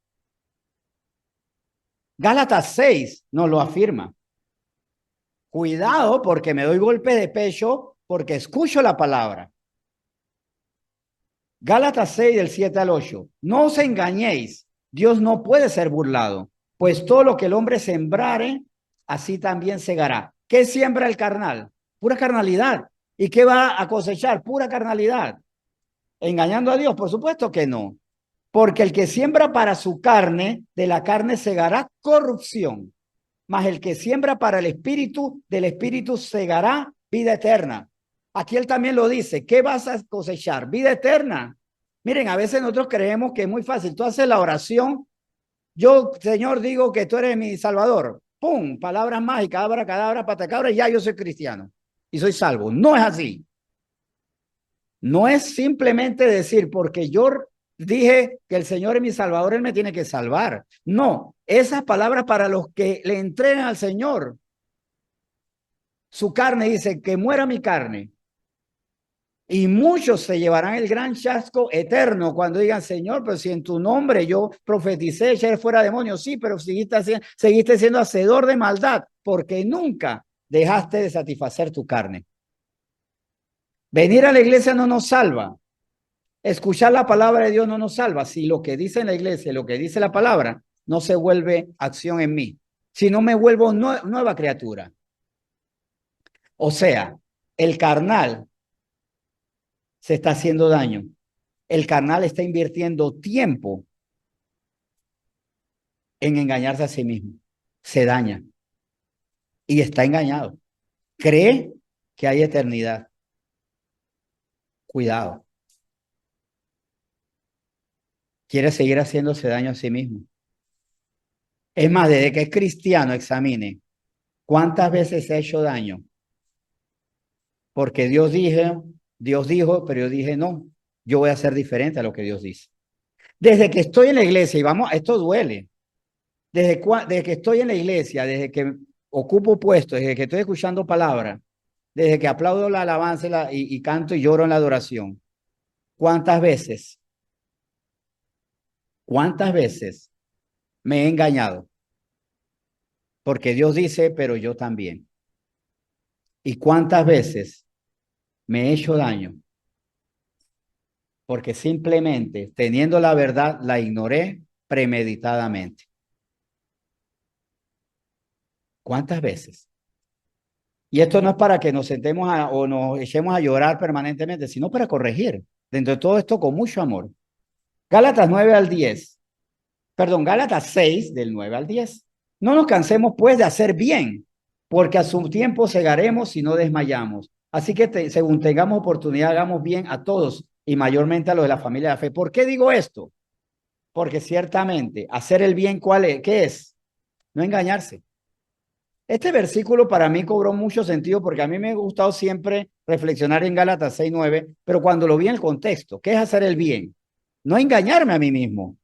A: Gálatas 6 nos lo afirma. Cuidado porque me doy golpe de pecho porque escucho la palabra. Gálatas 6 del 7 al 8. No os engañéis, Dios no puede ser burlado, pues todo lo que el hombre sembrare, así también segará. ¿Qué siembra el carnal? Pura carnalidad. ¿Y qué va a cosechar? Pura carnalidad. ¿Engañando a Dios? Por supuesto que no. Porque el que siembra para su carne, de la carne segará corrupción. Mas el que siembra para el espíritu, del espíritu segará vida eterna. Aquí él también lo dice. ¿Qué vas a cosechar? Vida eterna. Miren, a veces nosotros creemos que es muy fácil. Tú haces la oración. Yo, Señor, digo que tú eres mi salvador. ¡Pum! Palabras mágicas, abracadabra, patacabra, y ya yo soy cristiano. Y soy salvo. No es así. No es simplemente decir, porque yo dije que el Señor es mi salvador, Él me tiene que salvar. No, esas palabras para los que le entregan al Señor. Su carne dice, que muera mi carne. Y muchos se llevarán el gran chasco eterno cuando digan, Señor, pero si en tu nombre yo profeticé, eché fuera demonios, sí, pero seguiste siendo hacedor de maldad, porque nunca dejaste de satisfacer tu carne. Venir a la iglesia no nos salva. Escuchar la palabra de Dios no nos salva. Si lo que dice en la iglesia, lo que dice la palabra, no se vuelve acción en mí. Si no me vuelvo nueva criatura. O sea, el carnal se está haciendo daño. El carnal está invirtiendo tiempo en engañarse a sí mismo. Se daña y está engañado. Cree que hay eternidad. Cuidado. Quiere seguir haciéndose daño a sí mismo. Es más, desde que es cristiano, examine cuántas veces se ha hecho daño. Porque Dios dijo, pero yo dije no, yo voy a ser diferente a lo que Dios dice. Desde que estoy en la iglesia, y vamos, esto duele, desde que estoy en la iglesia, desde que ocupo puestos, desde que estoy escuchando palabras, desde que aplaudo la alabanza y canto y lloro en la adoración, ¿cuántas veces me he engañado? Porque Dios dice, pero yo también. ¿Y cuántas veces me he hecho daño? Porque simplemente teniendo la verdad la ignoré premeditadamente. ¿Cuántas veces? Y esto no es para que nos sentemos o nos echemos a llorar permanentemente, sino para corregir. Dentro de todo esto con mucho amor. Gálatas 9 al 10. Perdón, Gálatas 6 del 9 al 10. No nos cansemos pues de hacer bien, porque a su tiempo segaremos si no desmayamos. Así que según tengamos oportunidad, hagamos bien a todos y mayormente a los de la familia de la fe. ¿Por qué digo esto? Porque ciertamente hacer el bien, ¿cuál es? ¿Qué es? No engañarse. Este versículo para mí cobró mucho sentido porque a mí me ha gustado siempre reflexionar en Gálatas 6:9, pero cuando lo vi en el contexto, ¿qué es hacer el bien? No engañarme a mí mismo,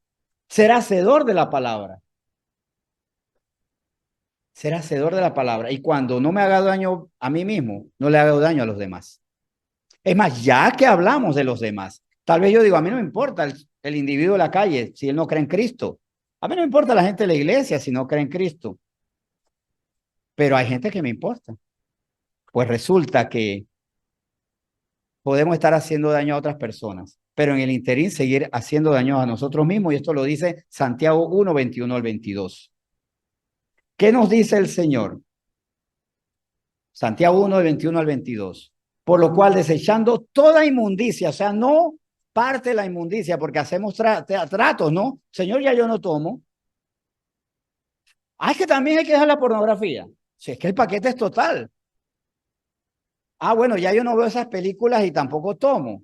A: ser hacedor de la palabra, ser hacedor de la palabra. Y cuando no me haga daño a mí mismo, no le haga daño a los demás. Es más, ya que hablamos de los demás, tal vez yo digo, a mí no me importa el individuo de la calle si él no cree en Cristo. A mí no me importa la gente de la iglesia si no cree en Cristo, pero hay gente que me importa. Pues resulta que podemos estar haciendo daño a otras personas, pero en el interín seguir haciendo daño a nosotros mismos, y esto lo dice Santiago 1, 21 al 22. ¿Qué nos dice el Señor? Santiago 1, 21 al 22. Por lo cual, desechando toda inmundicia, o sea, no parte de la inmundicia, porque hacemos tratos, ¿no? Señor, ya yo no tomo. Ah, es que también hay que dejar la pornografía. Si es que el paquete es total. Ah, bueno, ya yo no veo esas películas y tampoco tomo.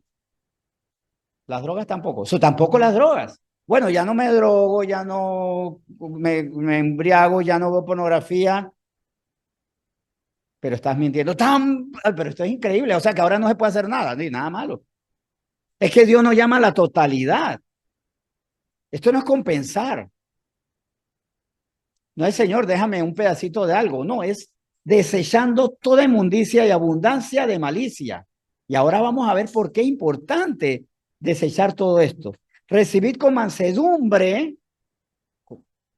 A: Las drogas tampoco. Eso tampoco las drogas. Bueno, ya no me drogo, ya no me embriago, ya no veo pornografía, pero estás mintiendo. Pero esto es increíble. O sea que ahora no se puede hacer nada, ni nada malo. Es que Dios nos llama a la totalidad. Esto no es compensar. No es, Señor, déjame un pedacito de algo. No, es desechando toda inmundicia y abundancia de malicia. Y ahora vamos a ver por qué es importante desechar todo esto. Recibid con mansedumbre,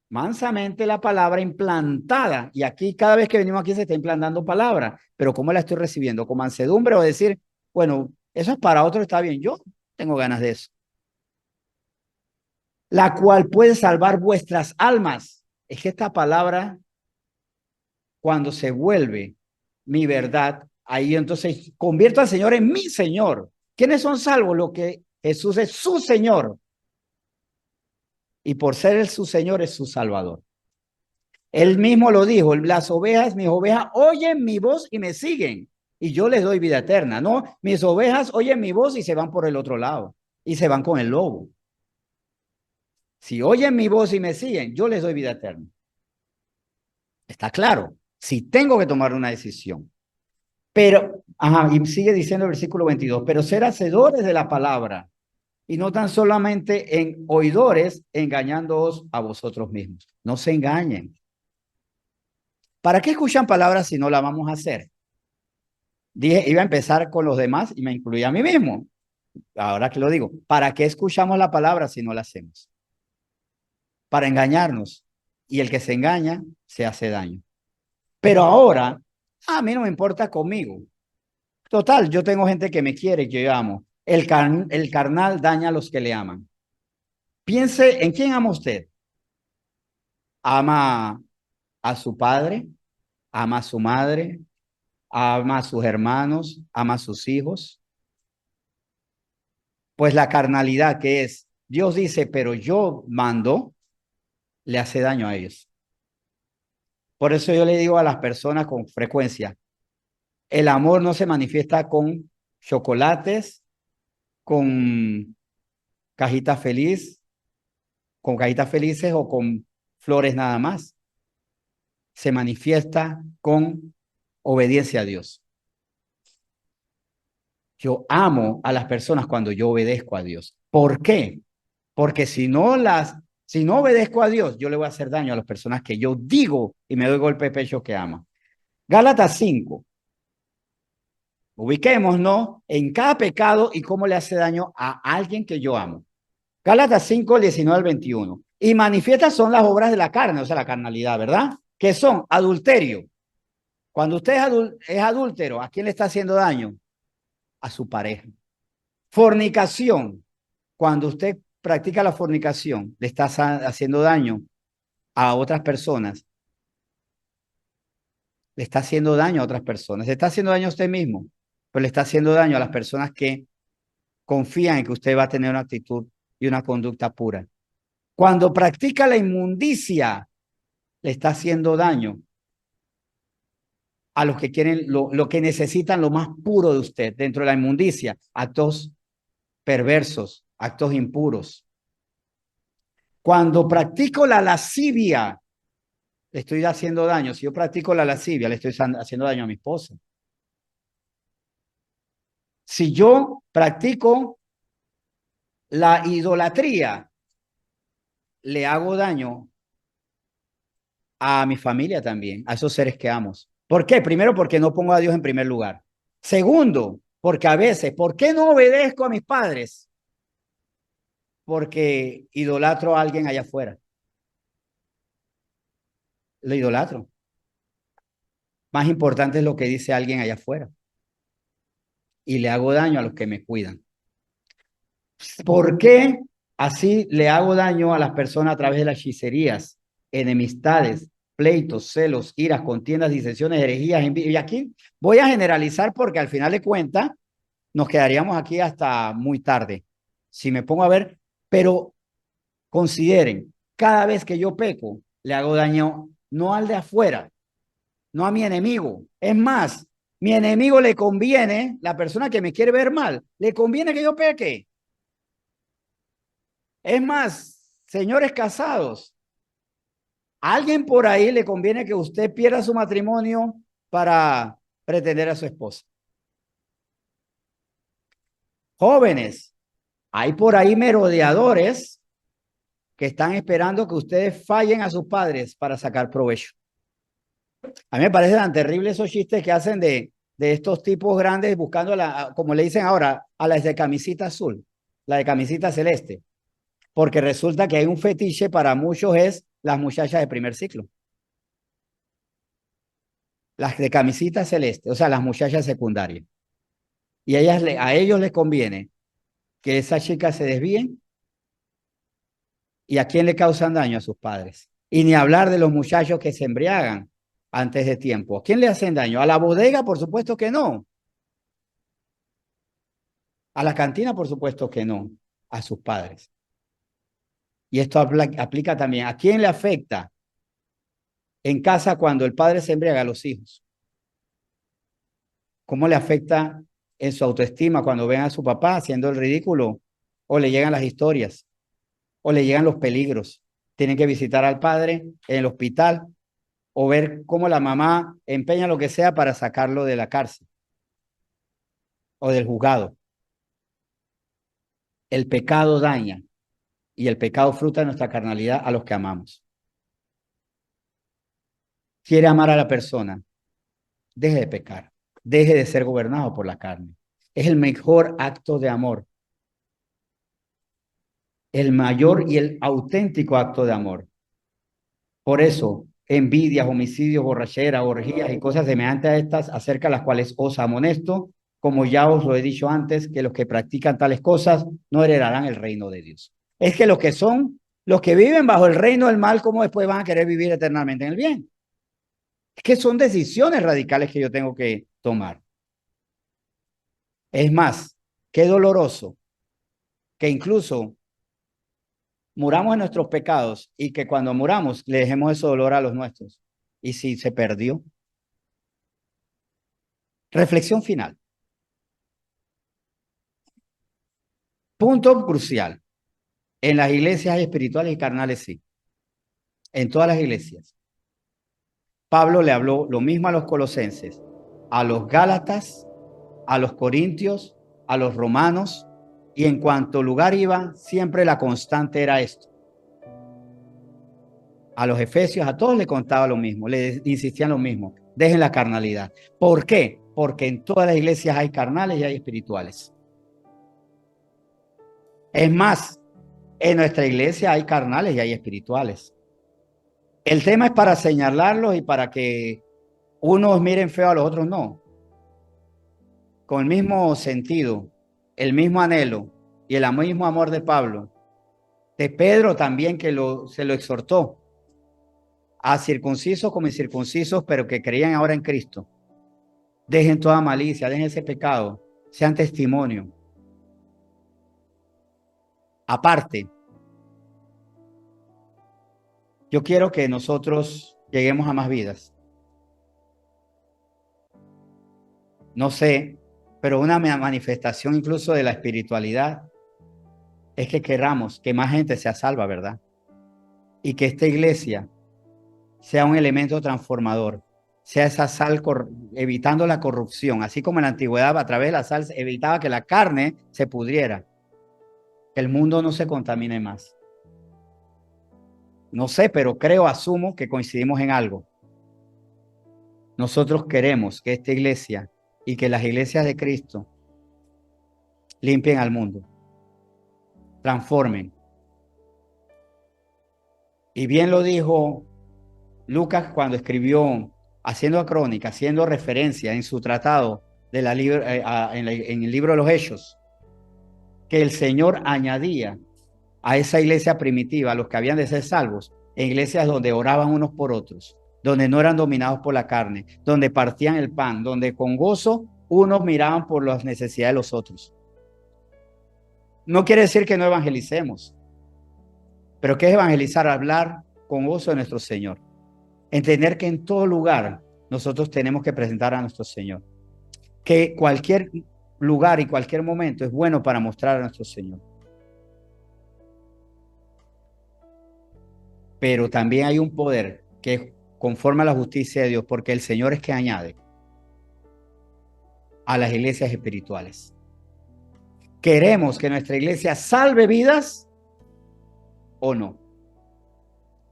A: mansamente la palabra implantada. Y aquí, cada vez que venimos aquí, se está implantando palabra. Pero ¿cómo la estoy recibiendo? ¿Con mansedumbre o decir, bueno, eso es para otro, está bien? Yo tengo ganas de eso. La cual puede salvar vuestras almas. Es que esta palabra, cuando se vuelve mi verdad, ahí entonces convierto al Señor en mi Señor. ¿Quiénes son salvos? Lo que Jesús es su Señor. Y por ser el su Señor es su Salvador. Él mismo lo dijo, las ovejas, mis ovejas oyen mi voz y me siguen. Y yo les doy vida eterna. No, mis ovejas oyen mi voz y se van por el otro lado. Y se van con el lobo. Si oyen mi voz y me siguen, yo les doy vida eterna. Está claro. Si tengo que tomar una decisión. Pero, ajá, y sigue diciendo el versículo 22, pero ser hacedores de la palabra y no tan solamente en oidores, engañándoos a vosotros mismos. No se engañen. ¿Para qué escuchan palabras si no la vamos a hacer? Dije, iba a empezar con los demás y me incluía a mí mismo. Ahora que lo digo, ¿para qué escuchamos la palabra si no la hacemos? Para engañarnos. Y el que se engaña se hace daño. Pero ahora, a mí no me importa conmigo. Total, yo tengo gente que me quiere, que yo amo. El carnal daña a los que le aman. Piense en quién ama usted. Ama a su padre, ama a su madre, ama a sus hermanos, ama a sus hijos. Pues la carnalidad que es, Dios dice, pero yo mando, le hace daño a ellos. Por eso yo le digo a las personas con frecuencia, el amor no se manifiesta con chocolates, con cajitas feliz, con cajitas felices o con flores nada más. Se manifiesta con obediencia a Dios. Yo amo a las personas cuando yo obedezco a Dios. ¿Por qué? Porque si no obedezco a Dios, yo le voy a hacer daño a las personas que yo digo y me doy golpe de pecho que ama. Gálatas 5. Ubiquémonos en cada pecado y cómo le hace daño a alguien que yo amo. Gálatas 5, 19 al 21. Y manifiestas son las obras de la carne, o sea, la carnalidad, ¿verdad? Que son adulterio. Cuando usted es adúltero, ¿a quién le está haciendo daño? A su pareja. Fornicación. Cuando usted practica la fornicación, le está haciendo daño a otras personas. Le está haciendo daño a otras personas. Le está haciendo daño a usted mismo, pero le está haciendo daño a las personas que confían en que usted va a tener una actitud y una conducta pura. Cuando practica la inmundicia, le está haciendo daño a los que quieren, lo que necesitan lo más puro de usted dentro de la inmundicia, actos perversos, actos impuros. Cuando practico la lascivia, le estoy haciendo daño. Si yo practico la lascivia, le estoy haciendo daño a mi esposa. Si yo practico la idolatría, le hago daño a mi familia también, a esos seres que amo. ¿Por qué? Primero, porque no pongo a Dios en primer lugar. Segundo, porque a veces, ¿por qué no obedezco a mis padres? Porque idolatro a alguien allá afuera. Lo idolatro. Más importante es lo que dice alguien allá afuera. Y le hago daño a los que me cuidan. ¿Por qué así le hago daño a las personas a través de las hechicerías, enemistades, pleitos, celos, iras, contiendas, disensiones, herejías, envidias? Y aquí voy a generalizar porque al final de cuentas nos quedaríamos aquí hasta muy tarde. Si me pongo a ver, pero consideren, cada vez que yo peco, le hago daño no al de afuera, no a mi enemigo. Es más, mi enemigo le conviene, la persona que me quiere ver mal, le conviene que yo peque. Es más, señores casados, a alguien por ahí le conviene que usted pierda su matrimonio para pretender a su esposa. Jóvenes, hay por ahí merodeadores que están esperando que ustedes fallen a sus padres para sacar provecho. A mí me parece tan terrible esos chistes que hacen de estos tipos grandes buscando, como le dicen ahora, a las de camisita azul, la de camisita celeste, porque resulta que hay un fetiche para muchos es las muchachas de primer ciclo, las de camisita celeste, o sea, las muchachas secundarias. Y a ellos les conviene que esas chicas se desvíen. ¿Y a quién le causan daño? A sus padres. Y ni hablar de los muchachos que se embriagan antes de tiempo. ¿A quién le hacen daño? ¿A la bodega? Por supuesto que no. ¿A la cantina? Por supuesto que no. A sus padres. Y esto aplica también. ¿A quién le afecta en casa cuando el padre se embriaga? A los hijos. ¿Cómo le afecta en su autoestima cuando ven a su papá haciendo el ridículo? O le llegan las historias, o le llegan los peligros. Tienen que visitar al padre en el hospital o ver cómo la mamá empeña lo que sea para sacarlo de la cárcel o del juzgado. El pecado daña y el pecado fruta de nuestra carnalidad a los que amamos. Quiere amar a la persona, deje de pecar, deje de ser gobernado por la carne. Es el mejor acto de amor, el mayor y el auténtico acto de amor. Por eso, envidias, homicidios, borracheras, orgías y cosas semejantes a estas, acerca de las cuales os amonesto, como ya os lo he dicho antes, que los que practican tales cosas no heredarán el reino de Dios. Es que los que viven bajo el reino del mal, ¿cómo después van a querer vivir eternamente en el bien? Es que son decisiones radicales que yo tengo que tomar. Es más, qué doloroso que incluso muramos en nuestros pecados y que cuando muramos le dejemos ese dolor a los nuestros. ¿Y si se perdió? Reflexión final. Punto crucial. En las iglesias espirituales y carnales sí. En todas las iglesias. Pablo le habló lo mismo a los colosenses, a los gálatas, a los corintios, a los romanos, y en cuanto lugar iba, siempre la constante era esto. A los efesios, a todos le contaba lo mismo, le insistían lo mismo. Dejen la carnalidad. ¿Por qué? Porque en todas las iglesias hay carnales y hay espirituales. Es más, en nuestra iglesia hay carnales y hay espirituales. El tema es para señalarlos y para que unos miren feo a los otros, no. Con el mismo sentido, el mismo anhelo y el mismo amor de Pablo, de Pedro también que se lo exhortó a circuncisos como incircuncisos, pero que creían ahora en Cristo. Dejen toda malicia, dejen ese pecado, sean testimonio. Aparte, yo quiero que nosotros lleguemos a más vidas. No sé, pero una manifestación incluso de la espiritualidad es que queramos que más gente sea salva, ¿verdad? Y que esta iglesia sea un elemento transformador, sea esa sal evitando la corrupción, así como en la antigüedad a través de la sal evitaba que la carne se pudriera, que el mundo no se contamine más. No sé, pero creo, asumo que coincidimos en algo. Nosotros queremos que esta iglesia y que las iglesias de Cristo limpien al mundo, transformen. Y bien lo dijo Lucas cuando escribió, haciendo crónica, haciendo referencia en su tratado de en el libro de los Hechos, que el Señor añadía a esa iglesia primitiva, a los que habían de ser salvos, en iglesias donde oraban unos por otros, donde no eran dominados por la carne, donde partían el pan, donde con gozo unos miraban por las necesidades de los otros. No quiere decir que no evangelicemos, pero ¿qué es evangelizar? Hablar con gozo de nuestro Señor. Entender que en todo lugar nosotros tenemos que presentar a nuestro Señor. Que cualquier lugar y cualquier momento es bueno para mostrar a nuestro Señor. Pero también hay un poder que es conforme a la justicia de Dios, porque el Señor es que añade a las iglesias espirituales. ¿Queremos que nuestra iglesia salve vidas o no?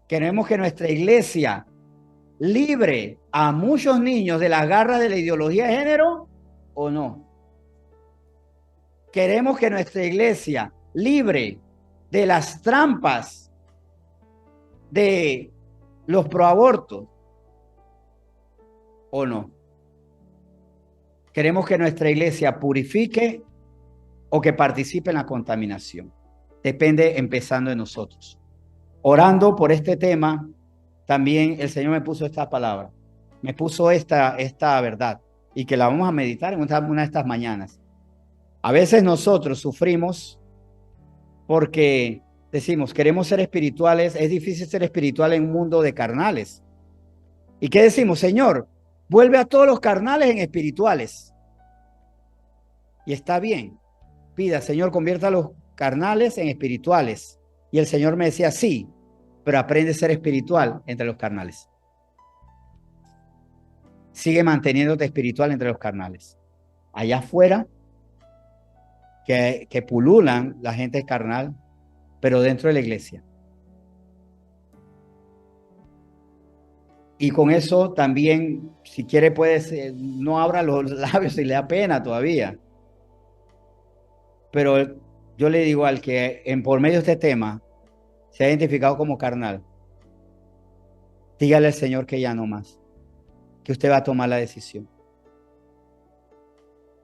A: Queremos que nuestra iglesia libre a muchos niños de las garras de la ideología de género o no. Queremos que nuestra iglesia libre de las trampas de los proabortos o no. Queremos que nuestra iglesia purifique o que participe en la contaminación. Depende empezando de nosotros. Orando por este tema, también el Señor me puso esta palabra, me puso esta verdad y que la vamos a meditar en una de estas mañanas. A veces nosotros sufrimos porque decimos, queremos ser espirituales, es difícil ser espiritual en un mundo de carnales. ¿Y qué decimos? Señor, vuelve a todos los carnales en espirituales. Y está bien, pida, Señor, convierta a los carnales en espirituales. Y el Señor me decía, sí, pero aprende a ser espiritual entre los carnales. Sigue manteniéndote espiritual entre los carnales. Allá afuera, que pululan la gente carnal, pero dentro de la iglesia. Y con eso también, si quiere, puedes, no abra los labios si le da pena todavía. Pero yo le digo al que por medio de este tema se ha identificado como carnal, dígale al Señor que ya no más, que usted va a tomar la decisión.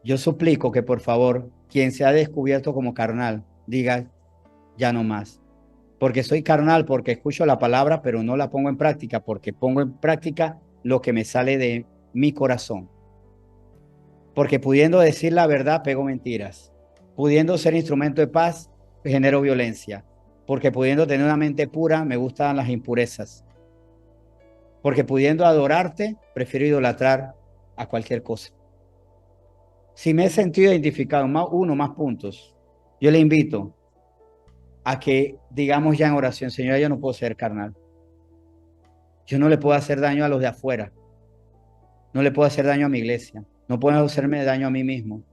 A: Yo suplico que por favor, quien se ha descubierto como carnal, diga ya no más. Porque soy carnal, porque escucho la palabra, pero no la pongo en práctica, porque pongo en práctica lo que me sale de mi corazón. Porque pudiendo decir la verdad, pego mentiras. Pudiendo ser instrumento de paz, genero violencia. Porque pudiendo tener una mente pura, me gustan las impurezas. Porque pudiendo adorarte, prefiero idolatrar a cualquier cosa. Si me he sentido identificado en más puntos, yo le invito a que digamos ya en oración, Señor, yo no puedo ser carnal. Yo no le puedo hacer daño a los de afuera. No le puedo hacer daño a mi iglesia. No puedo hacerme daño a mí mismo.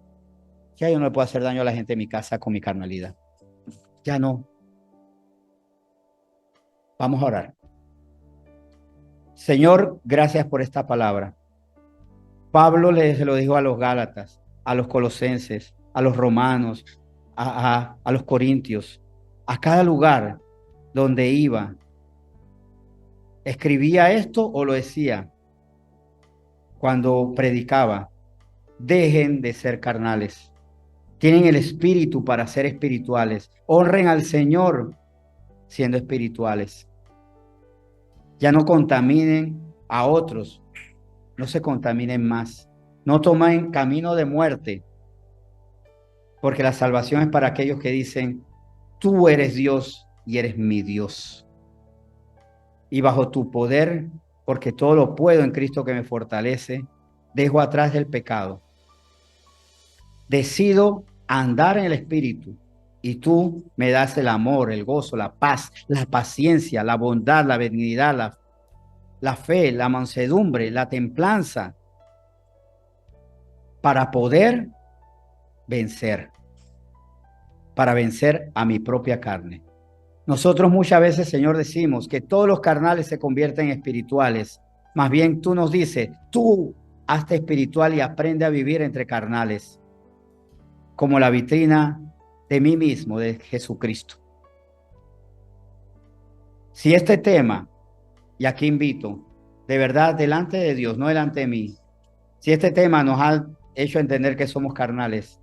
A: Ya yo no le puedo hacer daño a la gente de mi casa con mi carnalidad. Ya no. Vamos a orar. Señor, gracias por esta palabra. Pablo se lo dijo a los Gálatas, a los Colosenses, a los romanos, a los corintios, a cada lugar donde iba. ¿Escribía esto o lo decía cuando predicaba? Dejen de ser carnales. Tienen el espíritu para ser espirituales. Honren al Señor siendo espirituales. Ya no contaminen a otros. No se contaminen más. No tomen camino de muerte. Porque la salvación es para aquellos que dicen, tú eres Dios y eres mi Dios. Y bajo tu poder, porque todo lo puedo en Cristo que me fortalece, dejo atrás el pecado. Decido andar en el Espíritu y tú me das el amor, el gozo, la paz, la paciencia, la bondad, la benignidad, la fe, la mansedumbre, la templanza para poder vencer, para vencer a mi propia carne. Nosotros muchas veces, Señor, decimos que todos los carnales se convierten en espirituales. Más bien tú nos dices, tú hazte espiritual y aprende a vivir entre carnales, como la vitrina de mí mismo, de Jesucristo. Si este tema, y aquí invito, de verdad, delante de Dios, no delante de mí, si este tema nos ha hecho entender que somos carnales,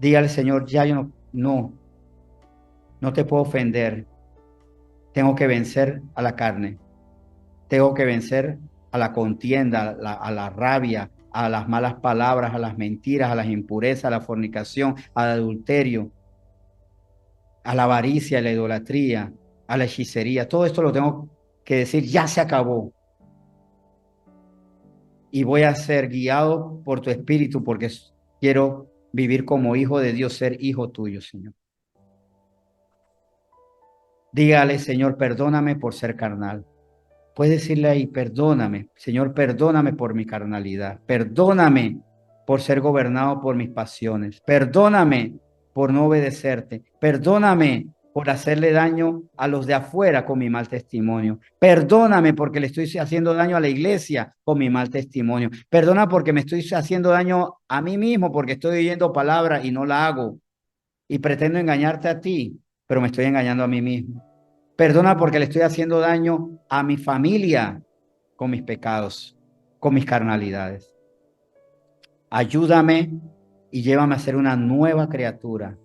A: dígale, Señor, ya yo no te puedo ofender. Tengo que vencer a la carne. Tengo que vencer a la contienda, a la rabia, a las malas palabras, a las mentiras, a las impurezas, a la fornicación, al adulterio, a la avaricia, a la idolatría, a la hechicería. Todo esto lo tengo que decir, ya se acabó. Y voy a ser guiado por tu espíritu porque quiero vivir como hijo de Dios, ser hijo tuyo, Señor. Dígale, Señor, perdóname por ser carnal. Puedes decirle ahí, perdóname, Señor, perdóname por mi carnalidad. Perdóname por ser gobernado por mis pasiones. Perdóname por no obedecerte. Perdóname por hacerle daño a los de afuera con mi mal testimonio. Perdóname porque le estoy haciendo daño a la iglesia con mi mal testimonio. Perdona porque me estoy haciendo daño a mí mismo porque estoy oyendo palabra y no la hago. Y pretendo engañarte a ti, pero me estoy engañando a mí mismo. Perdona porque le estoy haciendo daño a mi familia con mis pecados, con mis carnalidades. Ayúdame y llévame a ser una nueva criatura.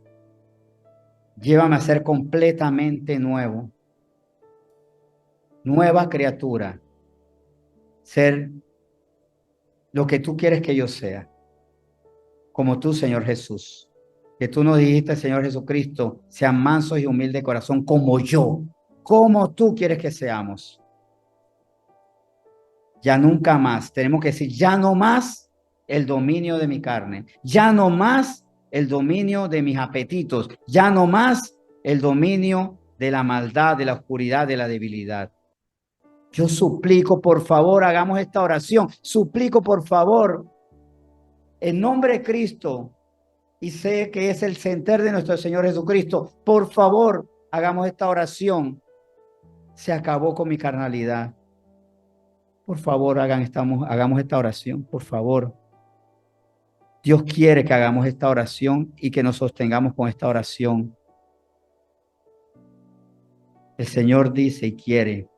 A: Llévame a ser completamente nuevo. Nueva criatura. Ser lo que tú quieres que yo sea. Como tú, Señor Jesús. Que tú nos dijiste, Señor Jesucristo, sean mansos y humildes de corazón como yo. Como tú quieres que seamos. Ya nunca más. Tenemos que decir, ya no más el dominio de mi carne. Ya no más el dominio de mis apetitos. Ya no más el dominio de la maldad, de la oscuridad, de la debilidad. Yo suplico, por favor, hagamos esta oración. Suplico, por favor, en nombre de Cristo, y sé que es el sentir de nuestro Señor Jesucristo, por favor, hagamos esta oración. Se acabó con mi carnalidad. Por favor, hagamos esta oración, por favor. Dios quiere que hagamos esta oración y que nos sostengamos con esta oración. El Señor dice y quiere,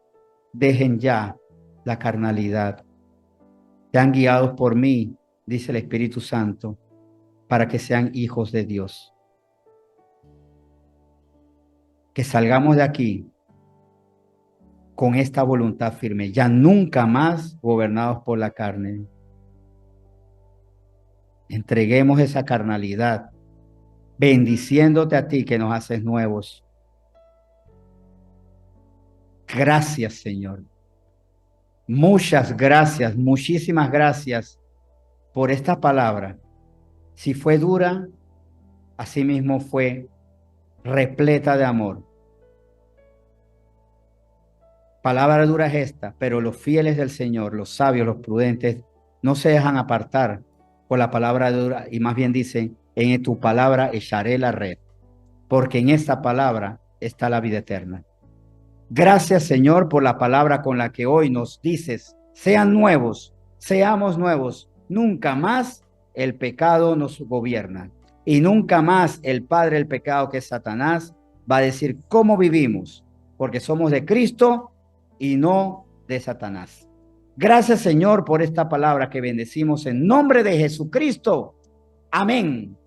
A: dejen ya la carnalidad. Sean guiados por mí, dice el Espíritu Santo, para que sean hijos de Dios. Que salgamos de aquí con esta voluntad firme, ya nunca más gobernados por la carne. Entreguemos esa carnalidad, bendiciéndote a ti que nos haces nuevos. Gracias, Señor. Muchas gracias, muchísimas gracias por esta palabra. Si fue dura, asimismo fue repleta de amor. Palabra dura es esta, pero los fieles del Señor, los sabios, los prudentes, no se dejan apartar por la palabra dura y más bien dicen, en tu palabra echaré la red, porque en esta palabra está la vida eterna. Gracias, Señor, por la palabra con la que hoy nos dices, sean nuevos, seamos nuevos. Nunca más el pecado nos gobierna y nunca más el padre del pecado, que es Satanás, va a decir cómo vivimos, porque somos de Cristo y no de Satanás. Gracias, Señor, por esta palabra que bendecimos en nombre de Jesucristo. Amén.